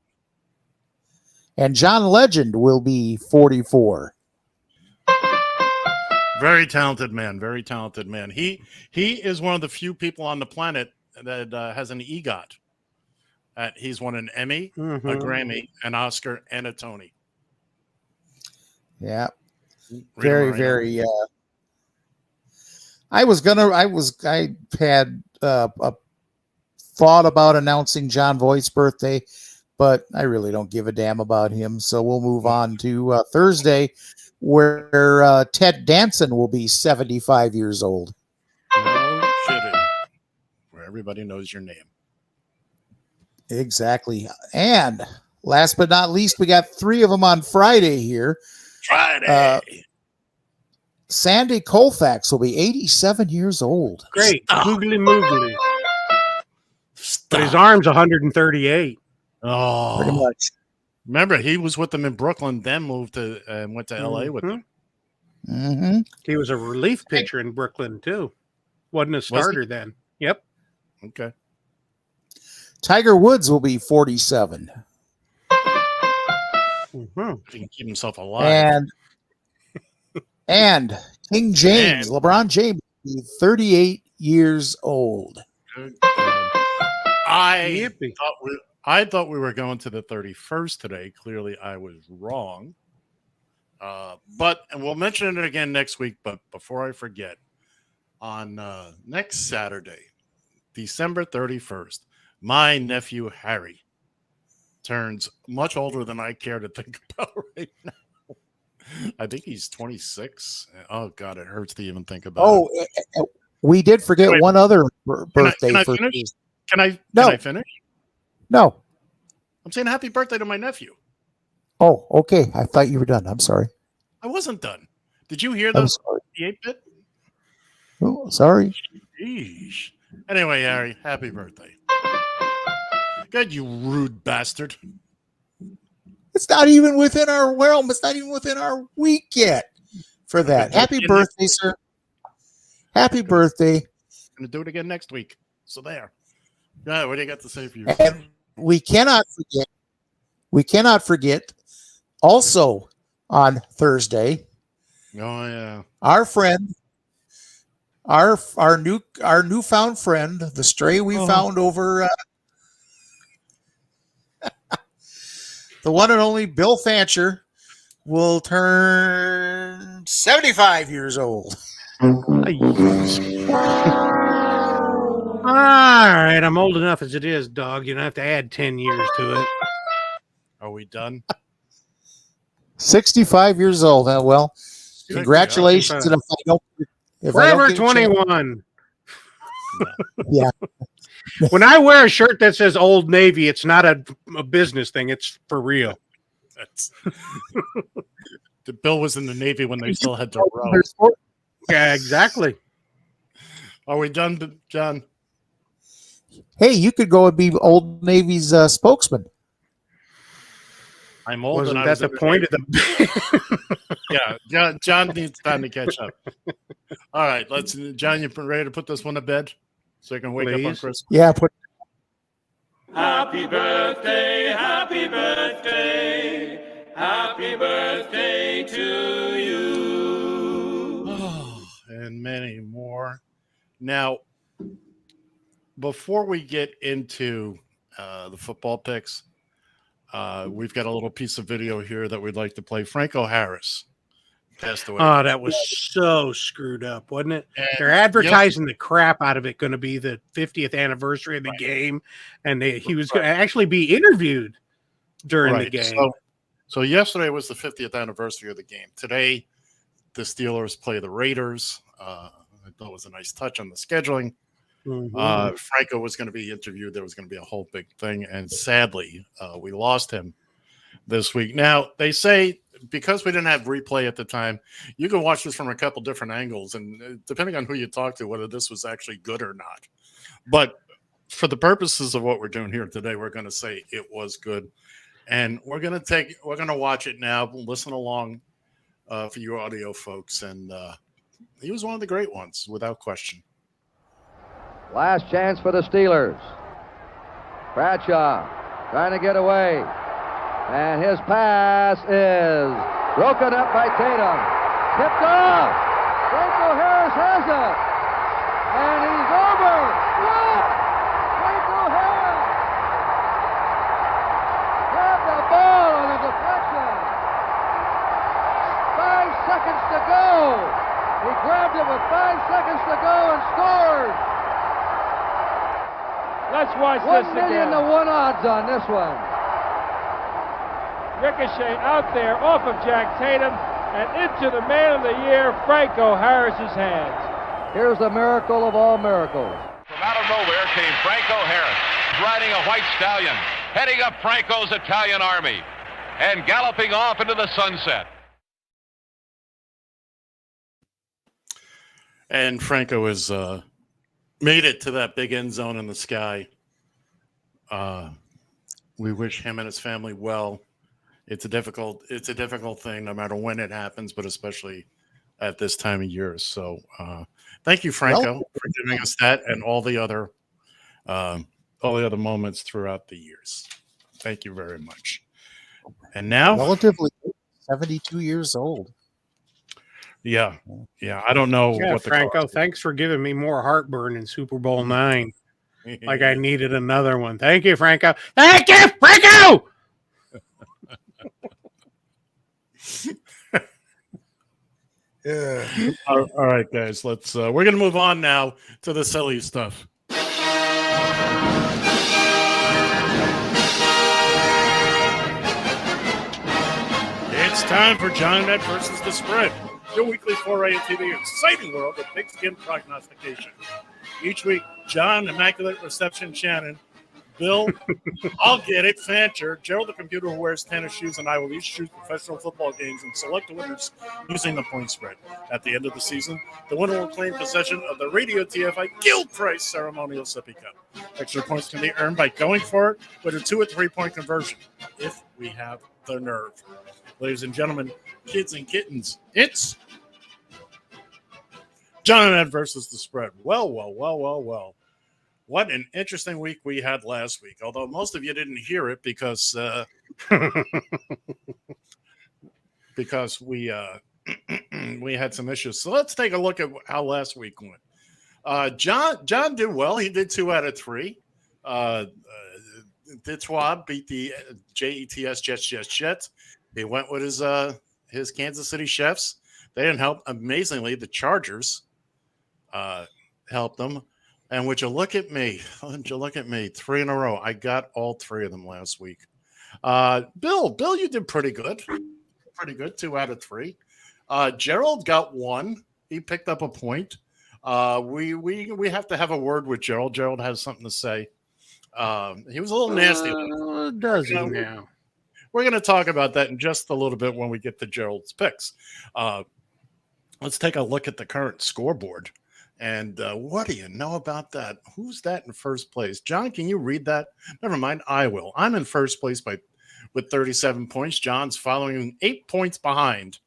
And John Legend will be 44. Very talented man. Very talented man. He is one of the few people on the planet that has an EGOT. He's won an Emmy, a Grammy, an Oscar, and a Tony. Yeah. Very. I had a thought about announcing John Voight's birthday, but I really don't give a damn about him. So we'll move on to Thursday, where Ted Danson will be 75 years old. No kidding. Where everybody knows your name. Exactly. And last but not least, we got three of them on Friday here. Friday. Sandy Koufax will be 87 years old. Great. Googly moogly. But his arm's 138. Oh, pretty much. Remember, he was with them in Brooklyn, then moved to and went to LA with them. Mm-hmm. He was a relief pitcher in Brooklyn, too. Wasn't a starter then. Yep. Okay. Tiger Woods will be 47. Mm-hmm. He can keep himself alive. And King James, LeBron James, will be 38 years old. I thought we were going to the 31st today. Clearly, I was wrong. But we'll mention it again next week. But before I forget, on next Saturday, December 31st, my nephew Harry turns much older than I care to think about right now. I think he's 26. Oh, God, it hurts to even think about it. We did forget one other birthday. Can I finish? Can I finish? No. I'm saying happy birthday to my nephew. Oh, okay. I thought you were done. I'm sorry. I wasn't done. Did you hear I'm the sorry. 8-bit? Oh, sorry. Sheesh. Anyway, Harry, happy birthday. God, you rude bastard. It's not even within our realm. It's not even within our week yet for that. Happy birthday, sir. Happy birthday. I'm going to do it again next week. So there. Yeah, what do you got to say for you? And we cannot forget also on Thursday. Oh yeah. Our friend, our newfound friend, the stray we found over the one and only Bill Fancher will turn 75 years old. All right, I'm old enough as it is, dog. You don't have to add 10 years to it. Are we done? 65 years old. Well, congratulations. And if Forever 21. Yeah. When I wear a shirt that says Old Navy, it's not a business thing. It's for real. That's the Bill was in the Navy when they still had to row. Yeah, exactly. Are we done, John? Hey, you could go and be Old Navy's spokesman. I'm old. Wasn't that the point of the? Yeah, John needs time to catch up. All right, John, you ready to put this one to bed so you can wake up on Christmas? Yeah, Happy birthday, happy birthday, happy birthday to you. Oh, and many more. Now, before we get into the football picks, we've got a little piece of video here that we'd like to play. Franco Harris passed away. Oh, that was so screwed up, wasn't it? And they're advertising the crap out of it, going to be the 50th anniversary of the game, and he was going to actually be interviewed during the game. So yesterday was the 50th anniversary of the game. Today, the Steelers play the Raiders. I thought it was a nice touch on the scheduling. Mm-hmm. Franco was going to be interviewed. There was going to be a whole big thing, and sadly, we lost him this week. Now, they say because we didn't have replay at the time, you can watch this from a couple different angles, and depending on who you talk to, whether this was actually good or not. But for the purposes of what we're doing here today, we're going to say it was good. And we're going to watch it now, listen along for you audio folks. And he was one of the great ones, without question. Last chance for the Steelers. Bradshaw trying to get away. And his pass is broken up by Tatum. Tipped off. Franco Harris has it. And he's over. What? Franco Harris grabbed the ball on a deflection. 5 seconds to go. He grabbed it with 5 seconds to go and scored. Let's watch this again. 1,000,000 to 1 odds on this one. Ricochet out there off of Jack Tatum and into the man of the year, Franco Harris's hands. Here's the miracle of all miracles. From out of nowhere came Franco Harris, riding a white stallion, heading up Franco's Italian army, and galloping off into the sunset. And Franco has made it to that big end zone in the sky. We wish him and his family well. It's a difficult thing, no matter when it happens, but especially at this time of year. So, thank you, Franco, for giving us that and all the other moments throughout the years. Thank you very much. And now, relatively 72 years old. Yeah. I don't know. Yeah, what the Franco, thanks for giving me more heartburn in Super Bowl IX. Like I needed another one. Thank you, Franco. Thank you, Franco. Yeah. All right, guys. Let's. We're going to move on now to the silly stuff. It's time for John and Ed versus the spread. Your weekly foray into the exciting world of pigskin prognostication. Each week, John, Immaculate Reception Shannon, Bill, I'll get it, Fancher, Gerald, the computer who wears tennis shoes, and I will each choose professional football games and select the winners using the point spread. At the end of the season, the winner will claim possession of the Radio TFI Guild Price Ceremonial Sippy Cup. Extra points can be earned by going for it with a 2 or 3 point conversion, if we have the nerve. Ladies and gentlemen, kids and kittens, it's John and Ed versus the spread. Well. What an interesting week we had last week, although most of you didn't hear it because we we had some issues. So let's take a look at how last week went. John did well. He did 2 out of 3. Ditwab beat the Jets. Jets. He went with his Kansas City Chiefs. They didn't help. Amazingly, the Chargers helped them. And would you look at me? 3 in a row. I got all 3 of them last week. Bill, you did pretty good. 2 out of 3. Gerald got 1. He picked up a point. We have to have a word with Gerald. Gerald has something to say. He was a little nasty. Does he now? We're going to talk about that in just a little bit when we get to Gerald's picks. Let's take a look at the current scoreboard. And what do you know about that? Who's that in first place? John, can you read that? Never mind, I will. I'm in first place with 37 points. John's following 8 points behind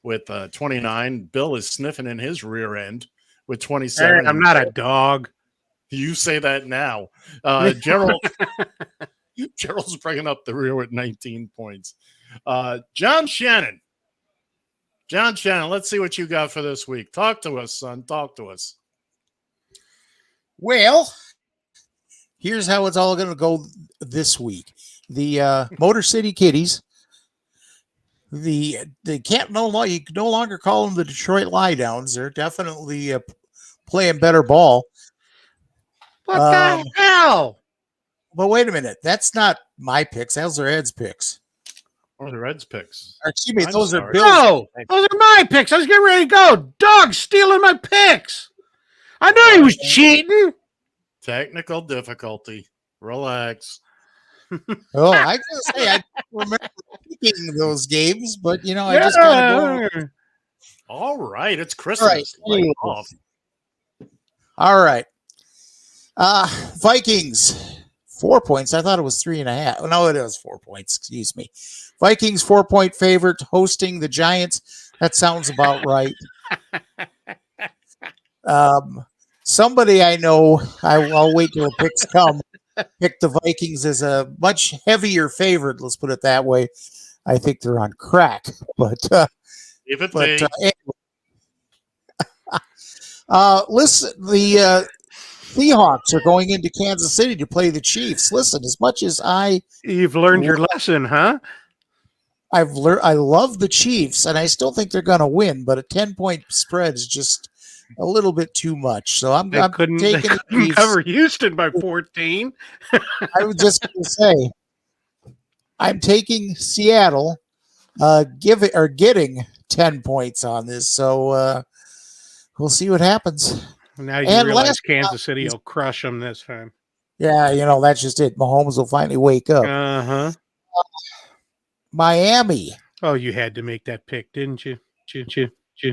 with 29. Bill is sniffing in his rear end with 27. Hey, I'm not a dog. You say that now. Gerald's bringing up the rear with 19 points. John Shannon, let's see what you got for this week. Talk to us, son. Talk to us. Well, here's how it's all going to go this week. The Motor City Kitties they can't you can no longer call them the Detroit Lie Downs. They're definitely playing better ball. What the hell? But wait a minute, that's not my picks. Those are Ed's picks. Or the Reds picks. Or, excuse me, I'm those sorry. are Bill's. No, those are my picks. I was getting ready to go. Dog stealing my picks. I knew he was cheating. Technical difficulty. Relax. Oh, I gotta say, I don't remember picking those games, but I just kind of go. All right, it's Christmas. All right. Vikings, 4 points. I thought it was 3.5. No, it was 4 points. Excuse me. Vikings 4-point favorite hosting the Giants. That sounds about right. Somebody I know, I'll wait till the picks come, picked the Vikings as a much heavier favorite. Let's put it that way. I think they're on crack, but listen, the Seahawks are going into Kansas City to play the Chiefs. Listen, as much as you've learned your lesson, huh? I love the Chiefs, and I still think they're going to win, but a 10-point spread is just a little bit too much. So I'm taking the Chiefs. Cover Houston by 14. I was just going to say, I'm taking Seattle, getting 10 points on this. So we'll see what happens. Now you realize Kansas City will crush them this time. Yeah, that's just it. Mahomes will finally wake up. Uh-huh. Miami. Oh, you had to make that pick, didn't you?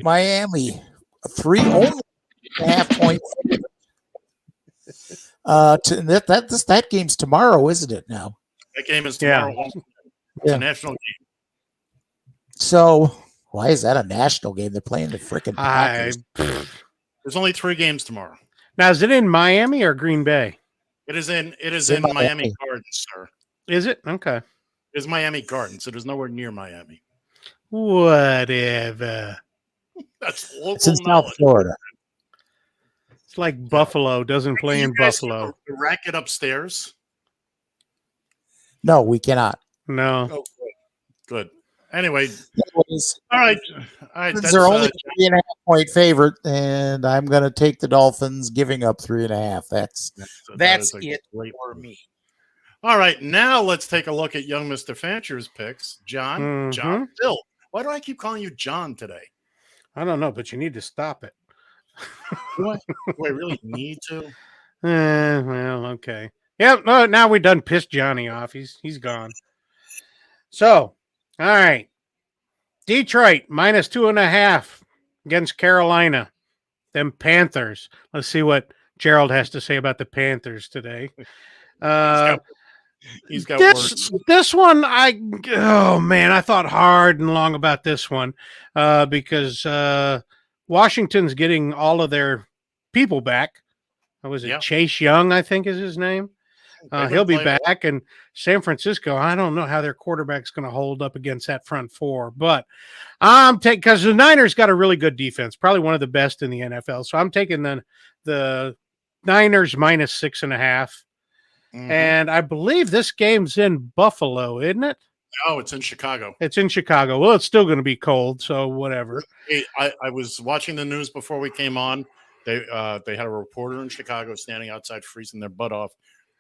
Miami, 3.5 point. That game's tomorrow, isn't it? Now that game is tomorrow. Yeah. It's a national game. So why is that a national game? They're playing the freaking Packers. There's only 3 games tomorrow. Now, is it in Miami or Green Bay? It is in Miami Gardens, sir. Is it? Okay. It's Miami Gardens. It is nowhere near Miami. Whatever. That's local it's in knowledge. South Florida. It's like Buffalo doesn't play in Buffalo. The racket upstairs? No, we cannot. No. Oh, good. Anyway, anyways, all right. They're only 3.5 point favorite, and I'm going to take the Dolphins, giving up 3.5. That's it for me. All right, now let's take a look at young Mr. Fancher's picks. John, Bill. Why do I keep calling you John today? I don't know, but you need to stop it. Do I really need to? Well, okay. Yep. No, now we done pissed Johnny off. He's gone. So, all right. Detroit -2.5 against Carolina. Them Panthers. Let's see what Gerald has to say about the Panthers today. He's got words. This one, I thought hard and long about this one because Washington's getting all of their people back. Was it Chase Young, I think is his name? He'll be back. And San Francisco, I don't know how their quarterback's going to hold up against that front four, but I'm taking, because the Niners got a really good defense, probably one of the best in the NFL. So I'm taking the Niners -6.5. And I believe this game's in Buffalo, isn't it? No, it's in Chicago. It's in Chicago. Well, it's still going to be cold, so whatever. Hey, I was watching the news before we came on. They had a reporter in Chicago standing outside freezing their butt off,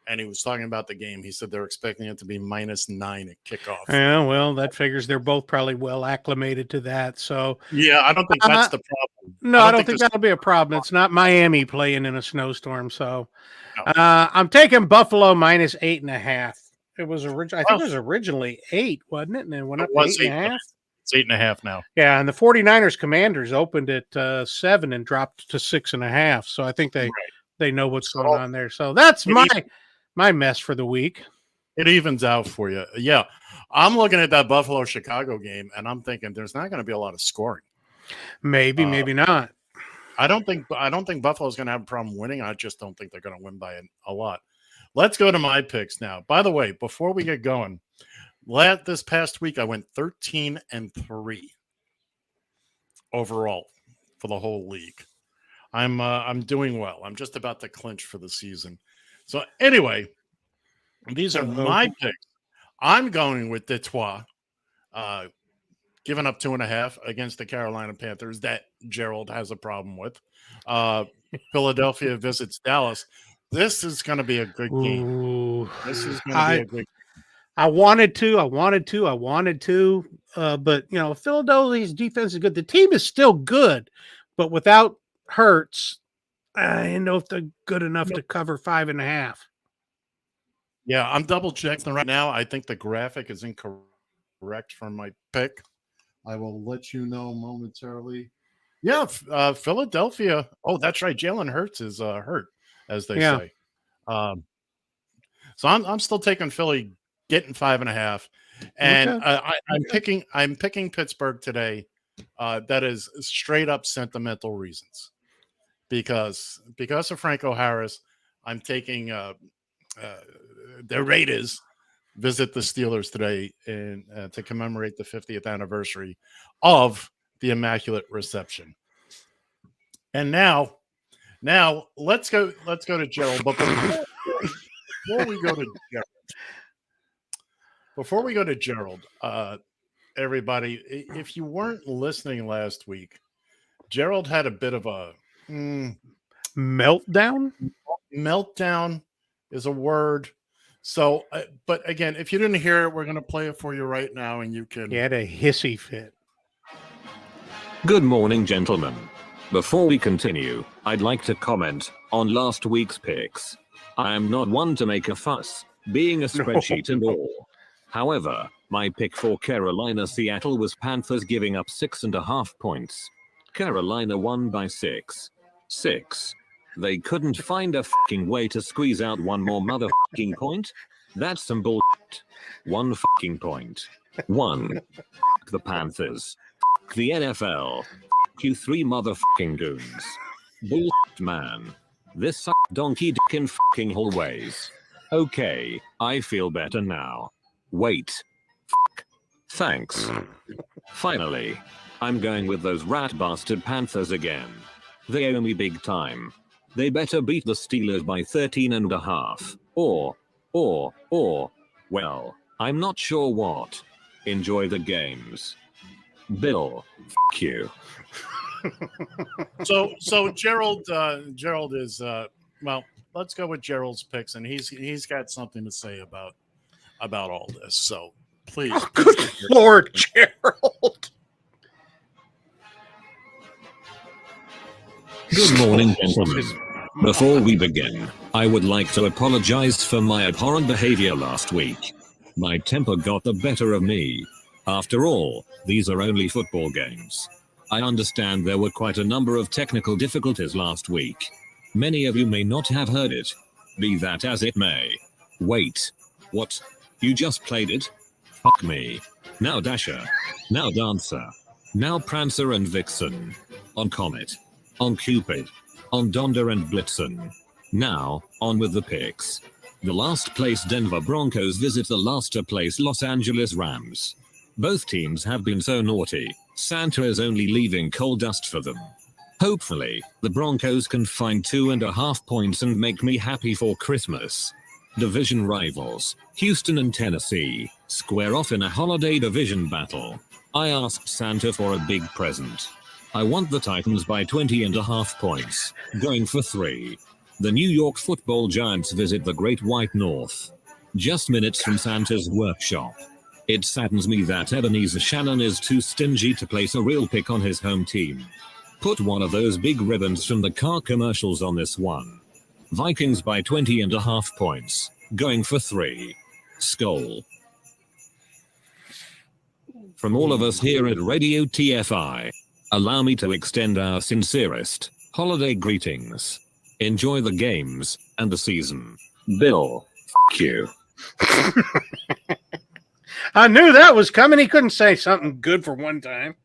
and he was talking about the game. He said they're expecting it to be -9 at kickoff. Yeah, well, that figures they're both probably well acclimated to that. So yeah, I don't think that's the problem. No, I don't think that'll be a problem. It's not Miami playing in a snowstorm, so I'm taking Buffalo -8.5. It was originally, I think it was originally 8, wasn't it? And then went up to 8.5. It's 8.5 now. Yeah, and the 49ers Commanders opened at 7 and dropped to 6.5. So I think they know what's going on there. So that's my mess for the week. It evens out for you. Yeah. I'm looking at that Buffalo Chicago game and I'm thinking there's not going to be a lot of scoring. Maybe not. I don't think Buffalo's going to have a problem winning. I just don't think they're going to win by a lot. Let's go to my picks now. By the way, before we get going, this past week I went 13-3 overall for the whole league. I'm doing well. I'm just about to clinch for the season. So anyway, these are my picks. I'm going with Detroit. giving up 2.5 against the Carolina Panthers that Gerald has a problem with. Philadelphia visits Dallas. This is going to be a good game. Ooh, This is going to be a good game. I wanted to, but Philadelphia's defense is good. The team is still good, but without Hurts, I don't know if they're good enough to cover 5.5. Yeah, I'm double checking right now. I think the graphic is incorrect from my pick. I will let you know momentarily. Yeah, Philadelphia. Oh, that's right. Jalen Hurts is hurt, as they say. So I'm still taking Philly getting 5.5, and Okay. I'm picking Pittsburgh today. That is straight up sentimental reasons, because of Franco Harris. I'm taking the Raiders visit the Steelers today and to commemorate the 50th anniversary of the Immaculate Reception. And now let's go to Gerald. But before we go to Gerald, everybody, if you weren't listening last week, Gerald had a bit of a meltdown. Meltdown is a word. So, but again, if you didn't hear it, we're going to play it for you right now, and you can. He had a hissy fit. Good morning, gentlemen. Before we continue, I'd like to comment on last week's picks. I am not one to make a fuss, being a spreadsheet and all. However, my pick for Carolina-Seattle was Panthers giving up 6.5 points. Carolina won by 6. They couldn't find a fucking way to squeeze out one more motherfucking point? That's some bullshit. 1 fucking point. 1. The Panthers. The NFL. You 3 motherfucking goons. Bullshit, man. This suck donkey dick in fucking hallways. Okay, I feel better now. Wait. Thanks. Finally, I'm going with those rat bastard Panthers again. They owe me big time. They better beat the Steelers by 13.5. Or, well, I'm not sure what. Enjoy the games. Bill, f*** you. So Gerald is well, let's go with Gerald's picks, and he's got something to say about all this. So please, good Lord, Gerald. Good morning, gentlemen. Before we begin, I would like to apologize for my abhorrent behavior last week. My temper got the better of me. After all, these are only football games. I understand there were quite a number of technical difficulties last week. Many of you may not have heard it. Be that as it may. Wait. What? You just played it? Fuck me. Now Dasher. Now Dancer. Now Prancer and Vixen. On Comet. On Cupid. On Donder and Blitzen. Now, on with the picks. The last place Denver Broncos visit the last place Los Angeles Rams. Both teams have been so naughty, Santa is only leaving coal dust for them. Hopefully, the Broncos can find 2.5 points and make me happy for Christmas. Division rivals, Houston and Tennessee, square off in a holiday division battle. I asked Santa for a big present. I want the Titans by 20.5 points, going for 3. The New York Football Giants visit the Great White North. Just minutes from Santa's workshop. It saddens me that Ebenezer Shannon is too stingy to place a real pick on his home team. Put one of those big ribbons from the car commercials on this one. Vikings by 20.5 points, going for 3. Skol. From all of us here at Radio TFI, allow me to extend our sincerest holiday greetings. Enjoy the games and the season. Bill, f*** you. I knew that was coming. He couldn't say something good for one time.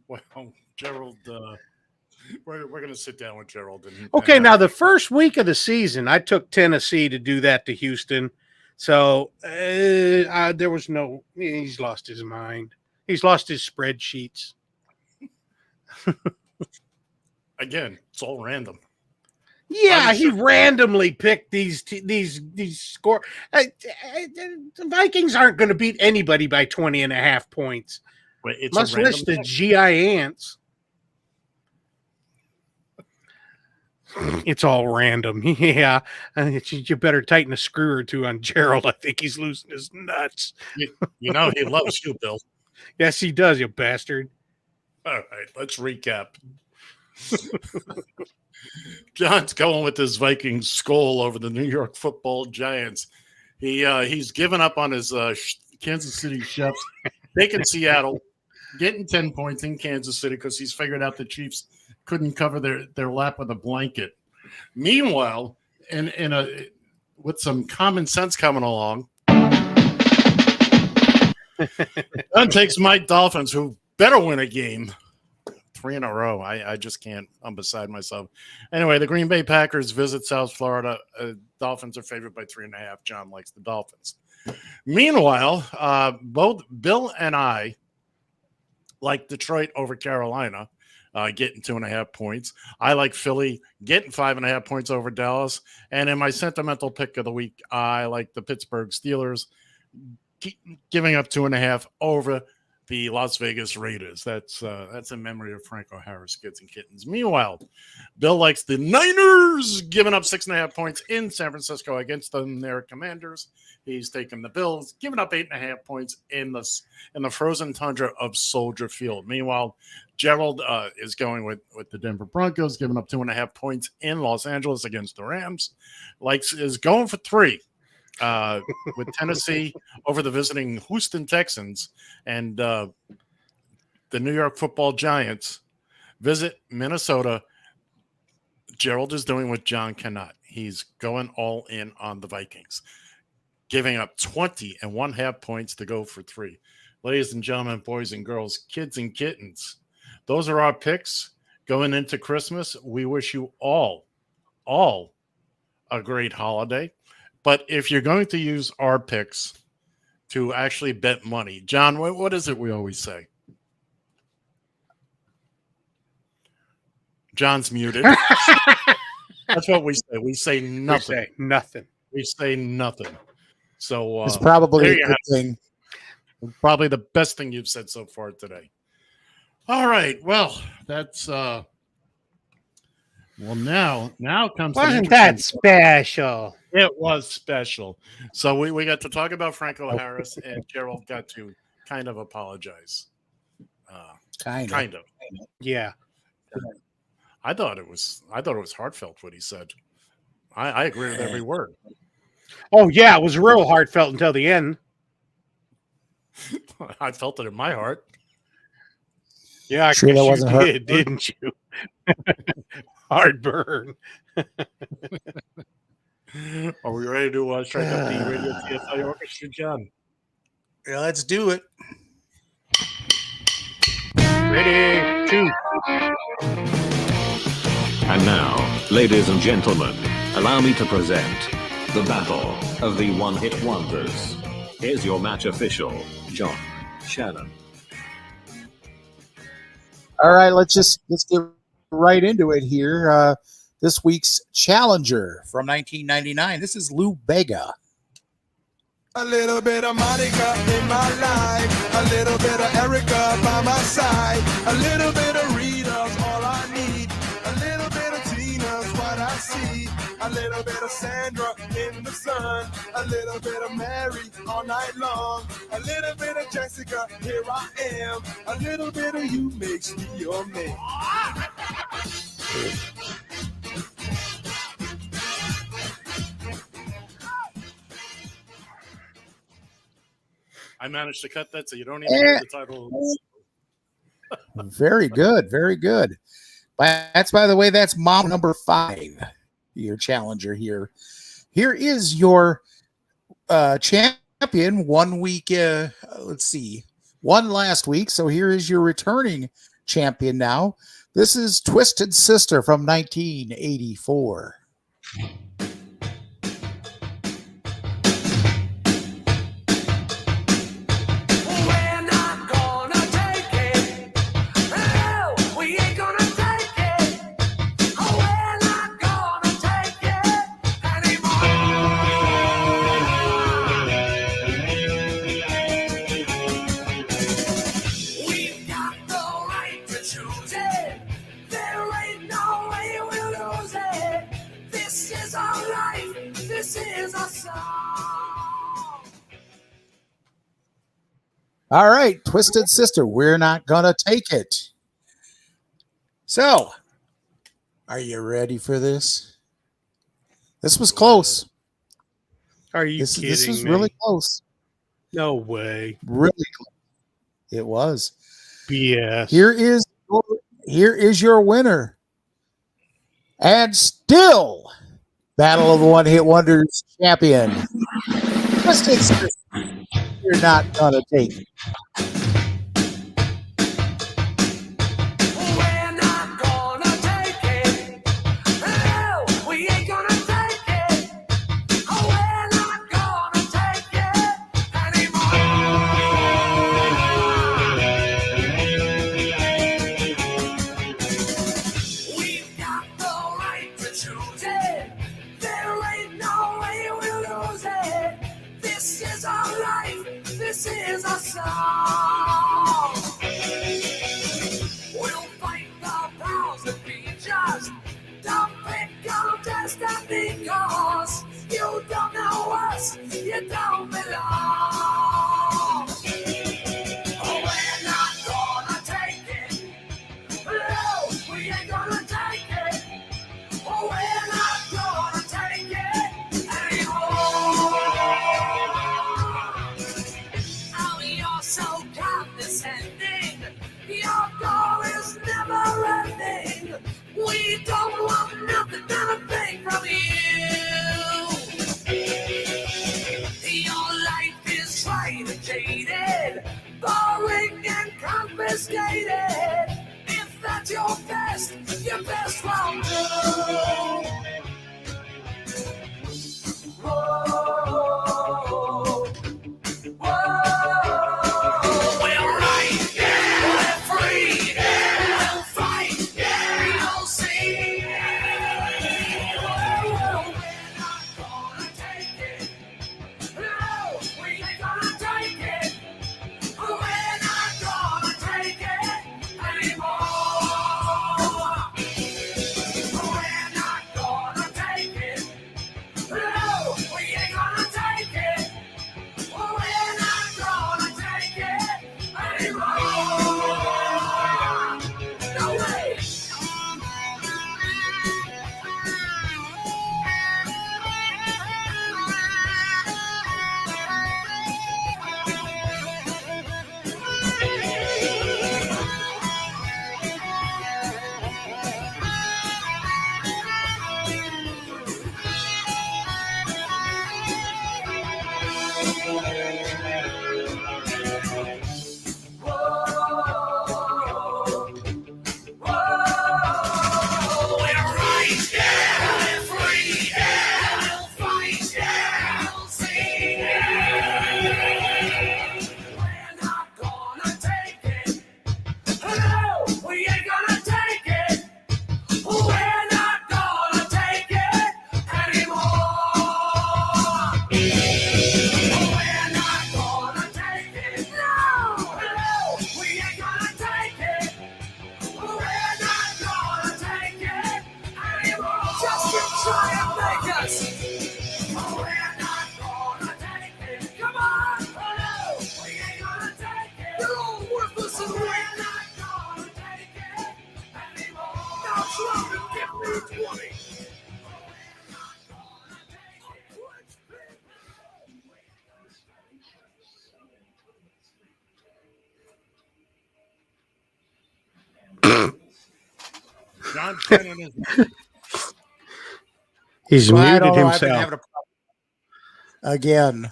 Well, Gerald, we're going to sit down with Gerald. Okay, now the first week of the season, I took Tennessee to do that to Houston. So there was no, he's lost his mind. He's lost his spreadsheets. Again, it's all random. Yeah, he randomly picked these score. The Vikings aren't going to beat anybody by 20.5 points. It's Must a wish random the GI ants. It's all random. Yeah. You better tighten a screw or two on Gerald. I think he's losing his nuts. You know he loves you, Bill. Yes, he does, you bastard. All right, let's recap. John's going with his Vikings skull over the New York Football Giants. He's given up on his Kansas City Chiefs, taking Seattle, getting 10 points in Kansas City because he's figured out the Chiefs couldn't cover their lap with a blanket. Meanwhile, with some common sense coming along, John takes my Dolphins, who better win a game. 3 in a row. I just can't. I'm beside myself. Anyway, the Green Bay Packers visit South Florida. Dolphins are favored by 3.5. John likes the Dolphins. Meanwhile, both Bill and I like Detroit over Carolina, getting 2.5 points. I like Philly getting 5.5 points over Dallas. And in my sentimental pick of the week, I like the Pittsburgh Steelers giving up 2.5 over the Las Vegas Raiders. That's in memory of Franco Harris, kids and kittens. Meanwhile, Bill likes the Niners giving up 6.5 points in San Francisco against their Commanders. He's taking the Bills, giving up 8.5 points in the frozen tundra of Soldier Field. Meanwhile, Gerald is going with the Denver Broncos, giving up 2.5 points in Los Angeles against the Rams. Is going for 3. With Tennessee over the visiting Houston Texans, and the New York Football Giants visit Minnesota. Gerald is doing what John cannot. He's going all in on the Vikings, giving up 20.5 points to go for 3. Ladies and gentlemen, boys and girls, kids and kittens, those are our picks going into Christmas. We wish you all a great holiday. But if you're going to use our picks to actually bet money, John, what is it we always say? John's muted. That's what we say. We say nothing. We say nothing. So it's probably a good thing. Probably the best thing you've said so far today. All right. Well, that's now comes. Wasn't that special? It was special. So we got to talk about Franco Harris, and Gerald got to kind of apologize. Kind of. Yeah. I thought it was heartfelt what he said. I agree with every word. Oh yeah, it was real heartfelt until the end. I felt it in my heart. Yeah, I sure that wasn't you did, didn't you? Heartburn. Are we ready to strike up the Radio TFI Orchestra, John? Yeah, let's do it. Ready, 2. And now, ladies and gentlemen, allow me to present the Battle of the One-Hit Wonders. Here's your match official, John Shannon. All right, let's get right into it here. This week's challenger from 1999. This is Lou Bega. A little bit of Monica in my life, a little bit of Erica by my side, a little bit of Rita's all I need, a little bit of Tina's what I see, a little bit of Sandra in the sun, a little bit of Mary all night long, a little bit of Jessica, here I am, a little bit of you makes me your man. I managed to cut that so you don't even hear the title. Very good. Very good. That's, by the way, that's mom number 5, your challenger here. Here is your champion 1 week. Let's see. Won last week. So here is your returning champion now. This is Twisted Sister from 1984. We All right, Twisted Sister, we're not gonna take it. So, are you ready for this? This was close. Are you This kidding was me? really close. No way. Really close. It was. BS. Here is your winner. And still Battle of the One-Hit Wonders champion. Twisted Sister, you're not gonna take it. We're not gonna take it. No, we ain't gonna take it. We're not gonna take it anymore. We've got the right to choose it. There ain't no way we'll lose it. This is our life. This is our song. We'll fight the powers that be just. Don't pick contest and because you don't know us, you don't belong. We're not gonna take it. No, we ain't gonna take it. We're not gonna take it anymore. Oh, you're so condescending. Your goal is never ending. We don't want nothing but a thing from you. Your life is tried and jaded, boring and confiscated. If that's your best won't do. Whoa. We're right, yeah. We're free, yeah. We'll fight, yeah. You'll see. We're not gonna take it. No, we ain't gonna take it. We're not gonna take it anymore. We're not gonna take it. No, we ain't gonna take it. We're not gonna take it anymore. No way. We're right, yeah. We're free, yeah. We'll fight, yeah. We'll see. We're not gonna take it. No, we ain't gonna take it. We're not gonna take it anymore. We're not gonna take it. No, we ain't gonna take it. We're not gonna take it anymore. Just to try and make us. We're not gonna take it. Come on. No, we ain't gonna take it. You're all worthless and we're not gonna take it anymore. Now try to give me 20. John Shannon is. He's Well, I muted don't know. I've been himself. having a problem. Again.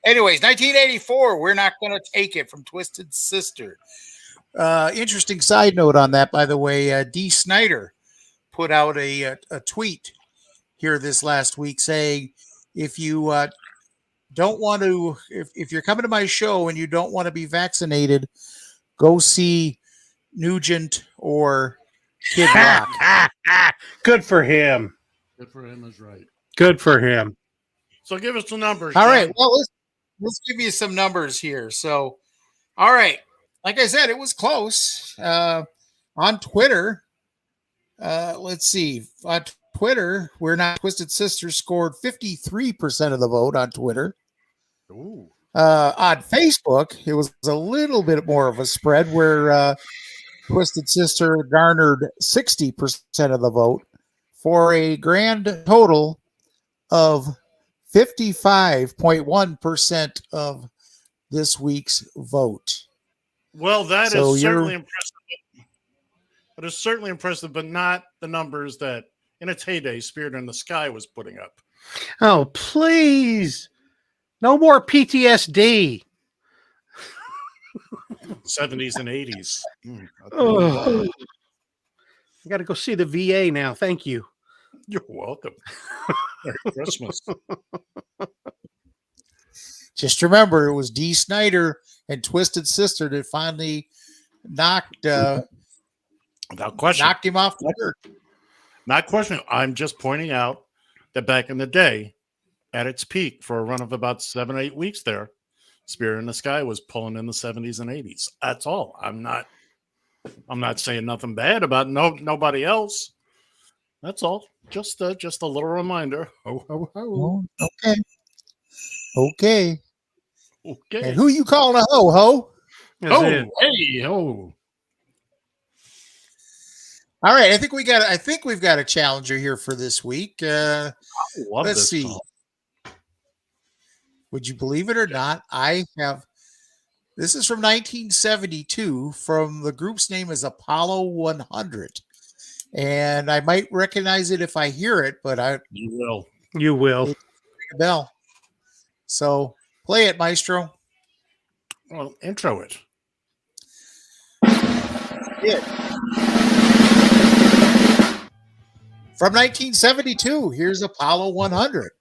Anyways, 1984, we're not going to take it from Twisted Sister. Interesting side note on that, by the way. Dee Snider put out a tweet here this last week saying, if you don't want to, if you're coming to my show and you don't want to be vaccinated, go see Nugent or Kid Rock. Good for him. Good for him is right. Good for him. So give us the numbers. All John. right. Well, let's give you some numbers here. So, all right. Like I said, it was close. On Twitter, let's see. On Twitter, We're Not Twisted Sisters scored 53% of the vote on Twitter. Ooh. On Facebook, it was a little bit more of a spread where Twisted Sister garnered 60% of the vote for a grand total of 55.1% of this week's vote. Well, that So is certainly impressive. That is certainly impressive, but not the numbers that in its heyday Spirit in the Sky was putting up. Oh, please. No more PTSD. 70s and 80s. Oh. I got to go see the VA now. Thank you. You're welcome. Merry Christmas. Just remember, it was Dee Snider and Twisted Sister that finally knocked Without question. knocked him off the dirt. Not questioning. I'm just pointing out that back in the day, at its peak for a run of about 7 or 8 weeks there, Spirit in the Sky was pulling in the 70s and 80s. That's all. I'm not saying nothing bad about nobody else. That's all. Just a little reminder. Ho, ho, ho. Okay. Okay. Okay. And who you calling a ho-ho? Oh, hey, ho. All right, I think we've got a challenger here for this week. Let's see. Song. Would you believe it or not? This is from 1972. From the group's name is Apollo 100, and I might recognize it if I hear it, but you will. You will. Ring a bell. So play it, Maestro. Well, intro it. Yeah. From 1972, here's Apollo 100.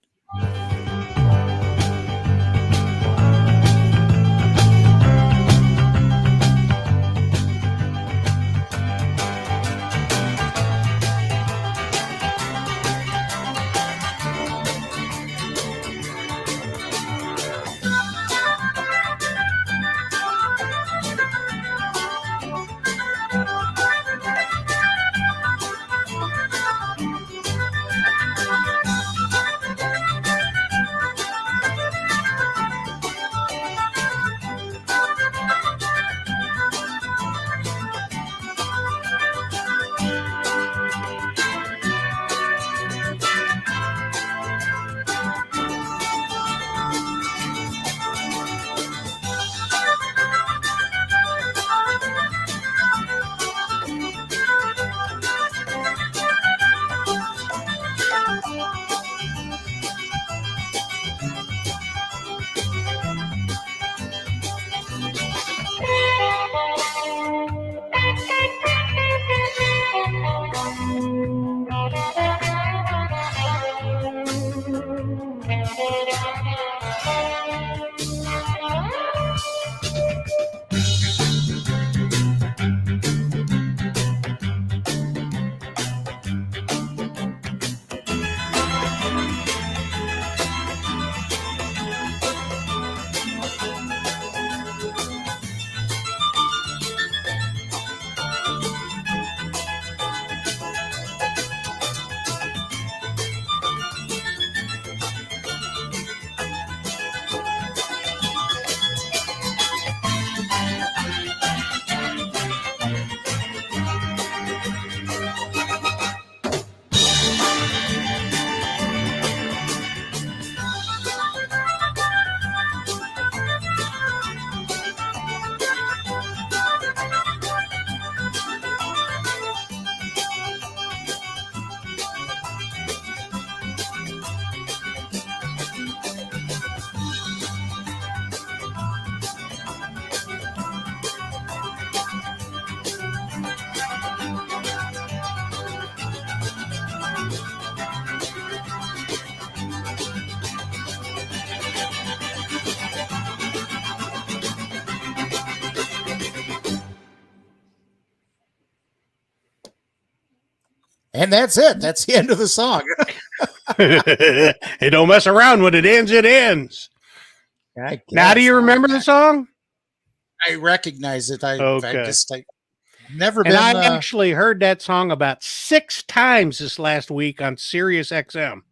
And that's it. That's the end of the song. Hey, don't mess around. When it ends, it ends. Now, do you remember the song? I recognize it. I never and been. I actually heard that song about 6 times this last week on Sirius XM.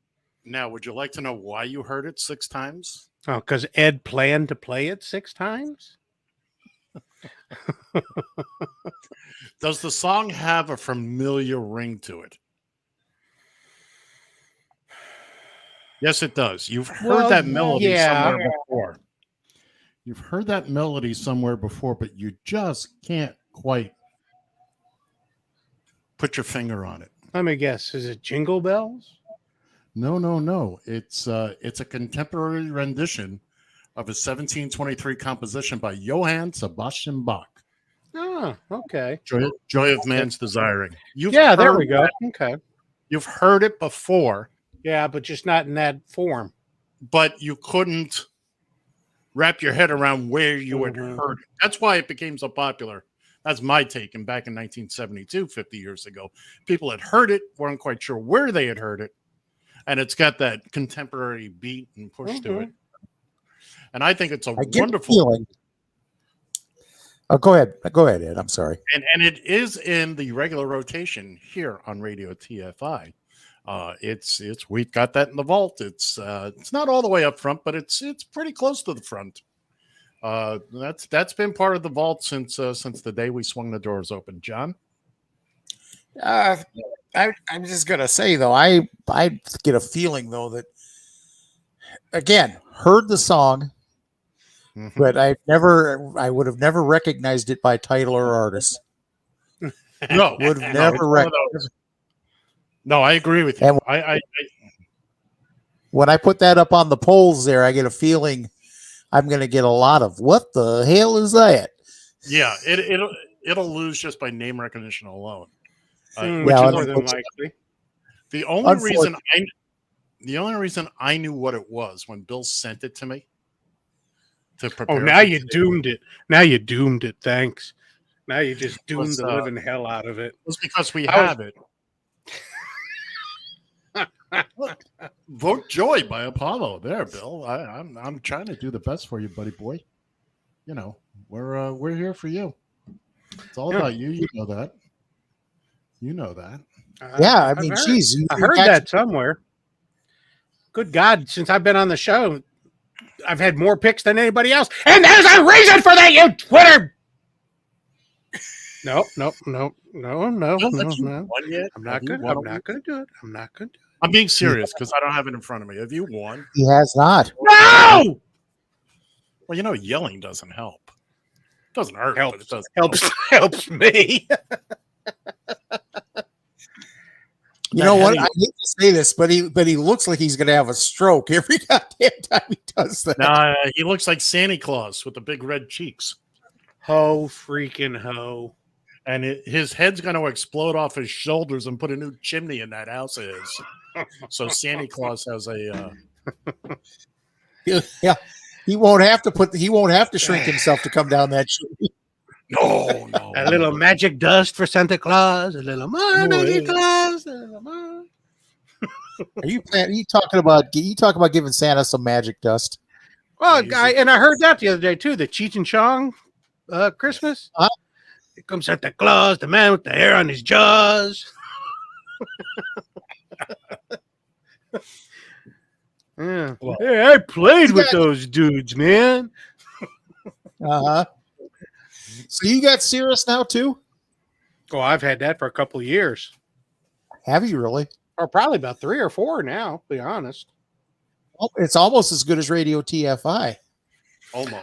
Now, would you like to know why you heard it 6 times? Oh, because Ed planned to play it 6 times? Does the song have a familiar ring to it? Yes, it does. You've heard that melody somewhere before. You've heard that melody somewhere before, but you just can't quite put your finger on it. Let me guess. Is it Jingle Bells? No. It's a contemporary rendition of a 1723 composition by Johann Sebastian Bach. Oh, okay. Joy of Man's Desiring. There we go. Okay. You've heard it before. Yeah, but just not in that form. But you couldn't wrap your head around where you had heard it. That's why it became so popular. That's my take. And back in 1972, 50 years ago, people had heard it, weren't quite sure where they had heard it. And it's got that contemporary beat and push to it. And I think it's a wonderful feeling. Oh, go ahead. Go ahead, Ed. I'm sorry. And it is in the regular rotation here on Radio TFI. We've got that in the vault. It's not all the way up front, but it's pretty close to the front. That's been part of the vault since the day we swung the doors open. John? I'm just gonna say though, I get a feeling though that again, heard the song, but I would have never recognized it by title or artist. No, would have never recognized. No, I agree with you. And when I put that up on the polls there, I get a feeling I'm going to get a lot of what the hell is that? Yeah, it'll lose just by name recognition alone. Which is more than likely. The only reason I knew what it was when Bill sent it to me to prepare. Oh, now you doomed it. Now you doomed it. Thanks. Now you just doomed the living hell out of it. It was because we have it. Vote Joy by Apollo. There, Bill. I'm trying to do the best for you, buddy boy. You know, we're here for you. It's all about you. You know that. You know that. Yeah, I mean, geez, I heard that somewhere. Good God, since I've been on the show, I've had more picks than anybody else, and there's a reason for that, you Twitter. No. I'm not gonna do it. I'm being serious because I don't have it in front of me. Have you won? He has not. No. Well, you know, yelling doesn't help. It doesn't hurt. Helps. But it does Helps me. You know what? I hate to say this, but he looks like he's going to have a stroke every goddamn time he does that. Nah, he looks like Santa Claus with the big red cheeks. Ho freaking ho. And his head's going to explode off his shoulders and put a new chimney in that house of his. So Santa Claus has a yeah. He won't have to shrink himself to come down that chimney. No. A little magic dust for Santa Claus. A little more magic Claus. A little more. Are you talking about giving Santa some magic dust? Well, I heard that the other day too. The Cheech and Chong Christmas. Here comes Santa Claus, the man with the hair on his jaws. Yeah. Well, hey, I played with those dudes, man. So you got Cirrus now too? Oh, I've had that for a couple of years. Have you really? Or probably about 3 or 4 now, to be honest. Oh, it's almost as good as Radio TFI.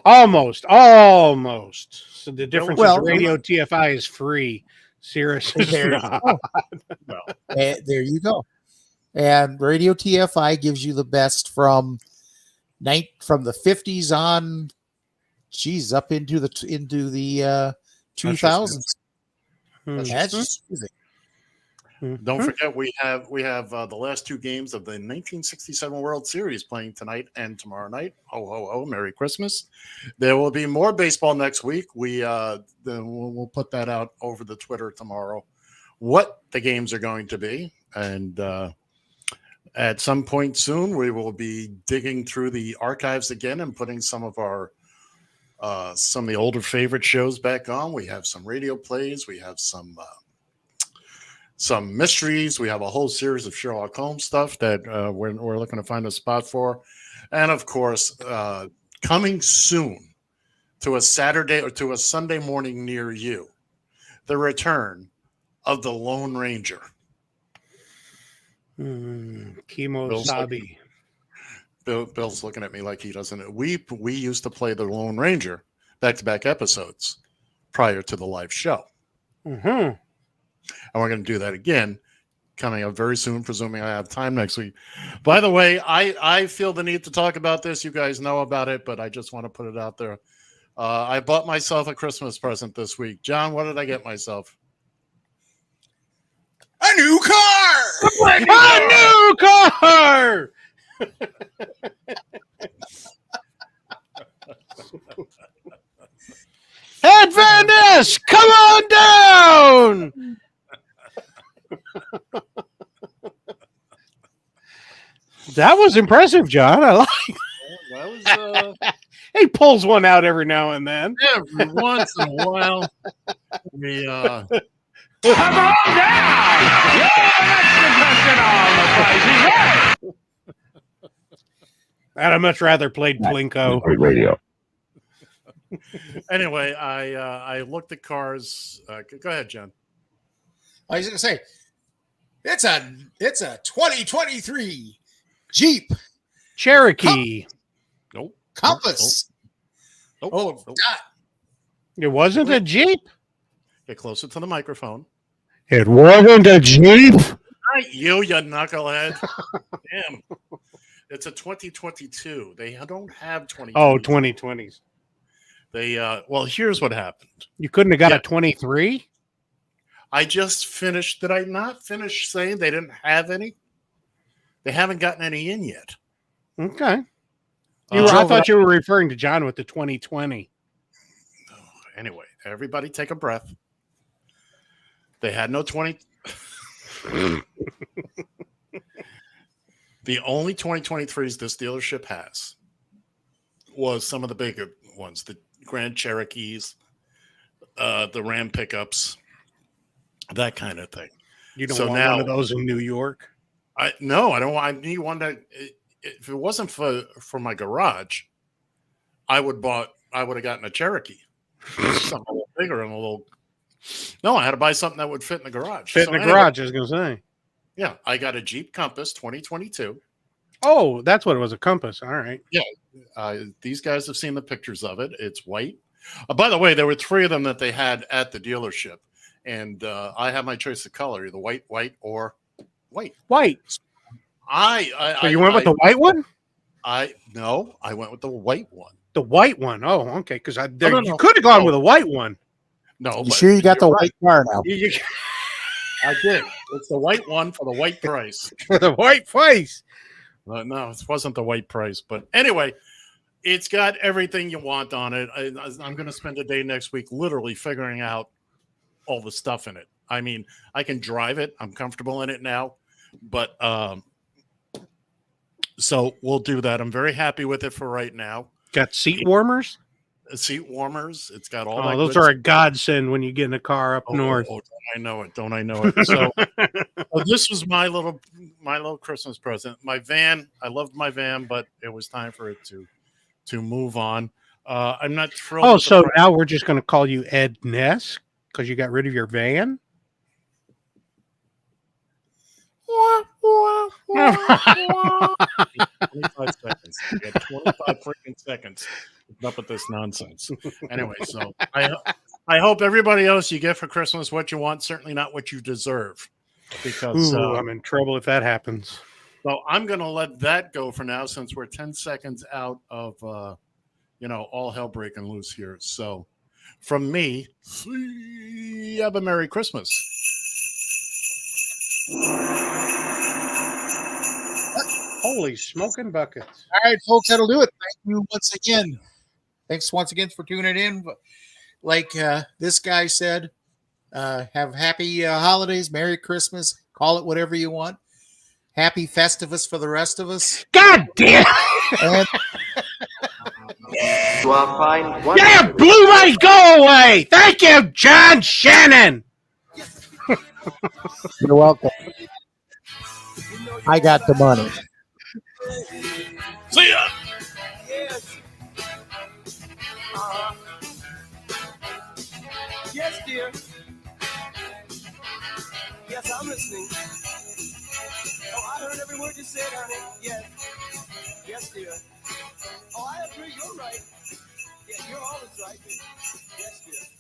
Almost. So the difference is Radio TFI is free. Cirrus is not. There you go. And Radio TFI gives you the best from the 50s on, up into the 2000s. That's just music. Don't forget, we have the last 2 games of the 1967 World Series playing tonight and tomorrow night. Ho, ho, ho. Merry Christmas. There will be more baseball next week. We'll put that out over the Twitter tomorrow, what the games are going to be. And at some point soon, we will be digging through the archives again and putting some of the older favorite shows back on. We have some radio plays. We have some mysteries. We have a whole series of Sherlock Holmes stuff that we're looking to find a spot for. And of course, coming soon to a Saturday or to a Sunday morning near you, the return of the Lone Ranger. Kimo Sabi. Bill's looking at me like he doesn't. We used to play the Lone Ranger back-to-back episodes prior to the live show. Mm-hmm. And we're going to do that again coming up very soon, presuming I have time next week. By the way, I feel the need to talk about this. You guys know about it, but I just want to put it out there. I bought myself a Christmas present this week. John, what did I get myself? A new car! A new car! Ed Van Ness, come on down! That was impressive, John. I like That was he pulls one out every now and then. every once in a while. We Come on down! Yeah, that's the question on the price. I'd much rather played Plinko. Great radio. Anyway, I looked at cars. Go ahead, John. I was going to say, it's a 2023 Jeep Cherokee. Compass. Nope. Oh, Nope. It wasn't a Jeep. Get closer to the microphone. It wasn't a Jeep. Not you knucklehead. Damn. It's a 2022. They don't have 20. Oh, 2020s. They well, here's what happened. You couldn't have got a 23? I just finished. Did I not finish saying they didn't have any? They haven't gotten any in yet. Okay. I thought you were referring to John with the 2020. Anyway, everybody take a breath. They had no 20. The only 2023s this dealership has was some of the bigger ones, the Grand Cherokees, the Ram pickups, that kind of thing. You don't want one of those in New York? No, I don't want. I need one that, if it wasn't for my garage, I would have gotten a Cherokee. Something a little bigger and a little. No, I had to buy something that would fit in the garage. Garage, I was going to say. Yeah, I got a Jeep Compass 2022. Oh, that's what it was, a Compass. All right. Yeah. These guys have seen the pictures of it. It's white. By the way, there were 3 of them that they had at the dealership. And I have my choice of color, either white, or white. White. So you went with the white one? No, I went with the white one. The white one. Oh, okay. Because No. you could have gone with a white one. No, You sure you got the white car now? I did. It's the white one for the white price. For the white price. No, it wasn't the white price. But anyway, it's got everything you want on it. I'm going to spend a day next week literally figuring out all the stuff in it. I mean, I can drive it. I'm comfortable in it now. But so we'll do that. I'm very happy with it for right now. Got seat warmers? Seat warmers. It's got all that. that. Those are a godsend when you get in a car up north. Oh, don't I know it? So, this was my little Christmas present. My van. I loved my van, but it was time for it to move on. I'm not thrilled. Oh, so now we're just going to call you Ed Ness because you got rid of your van? 25 seconds. You got 25 freaking seconds. Up with this nonsense. Anyway, so I hope everybody else you get for Christmas what you want, certainly not what you deserve. Because I'm in trouble if that happens. So I'm going to let that go for now, since we're 10 seconds out of all hell breaking loose here. So from me, have a Merry Christmas. Holy smoking buckets. All right, folks, that'll do it. Thank you once again. Thanks once again for tuning in. Like this guy said, have happy holidays, Merry Christmas, call it whatever you want. Happy Festivus for the rest of us. God damn! You are fine. Yeah, blue light, go away! Thank you, John Shannon! You're welcome. I got the money. See ya! dear. Yes, I'm listening. Oh, I heard every word you said, honey. Yes. Yes, dear. Oh, I agree. You're right. Yeah, you're always right, dear. Yes, dear.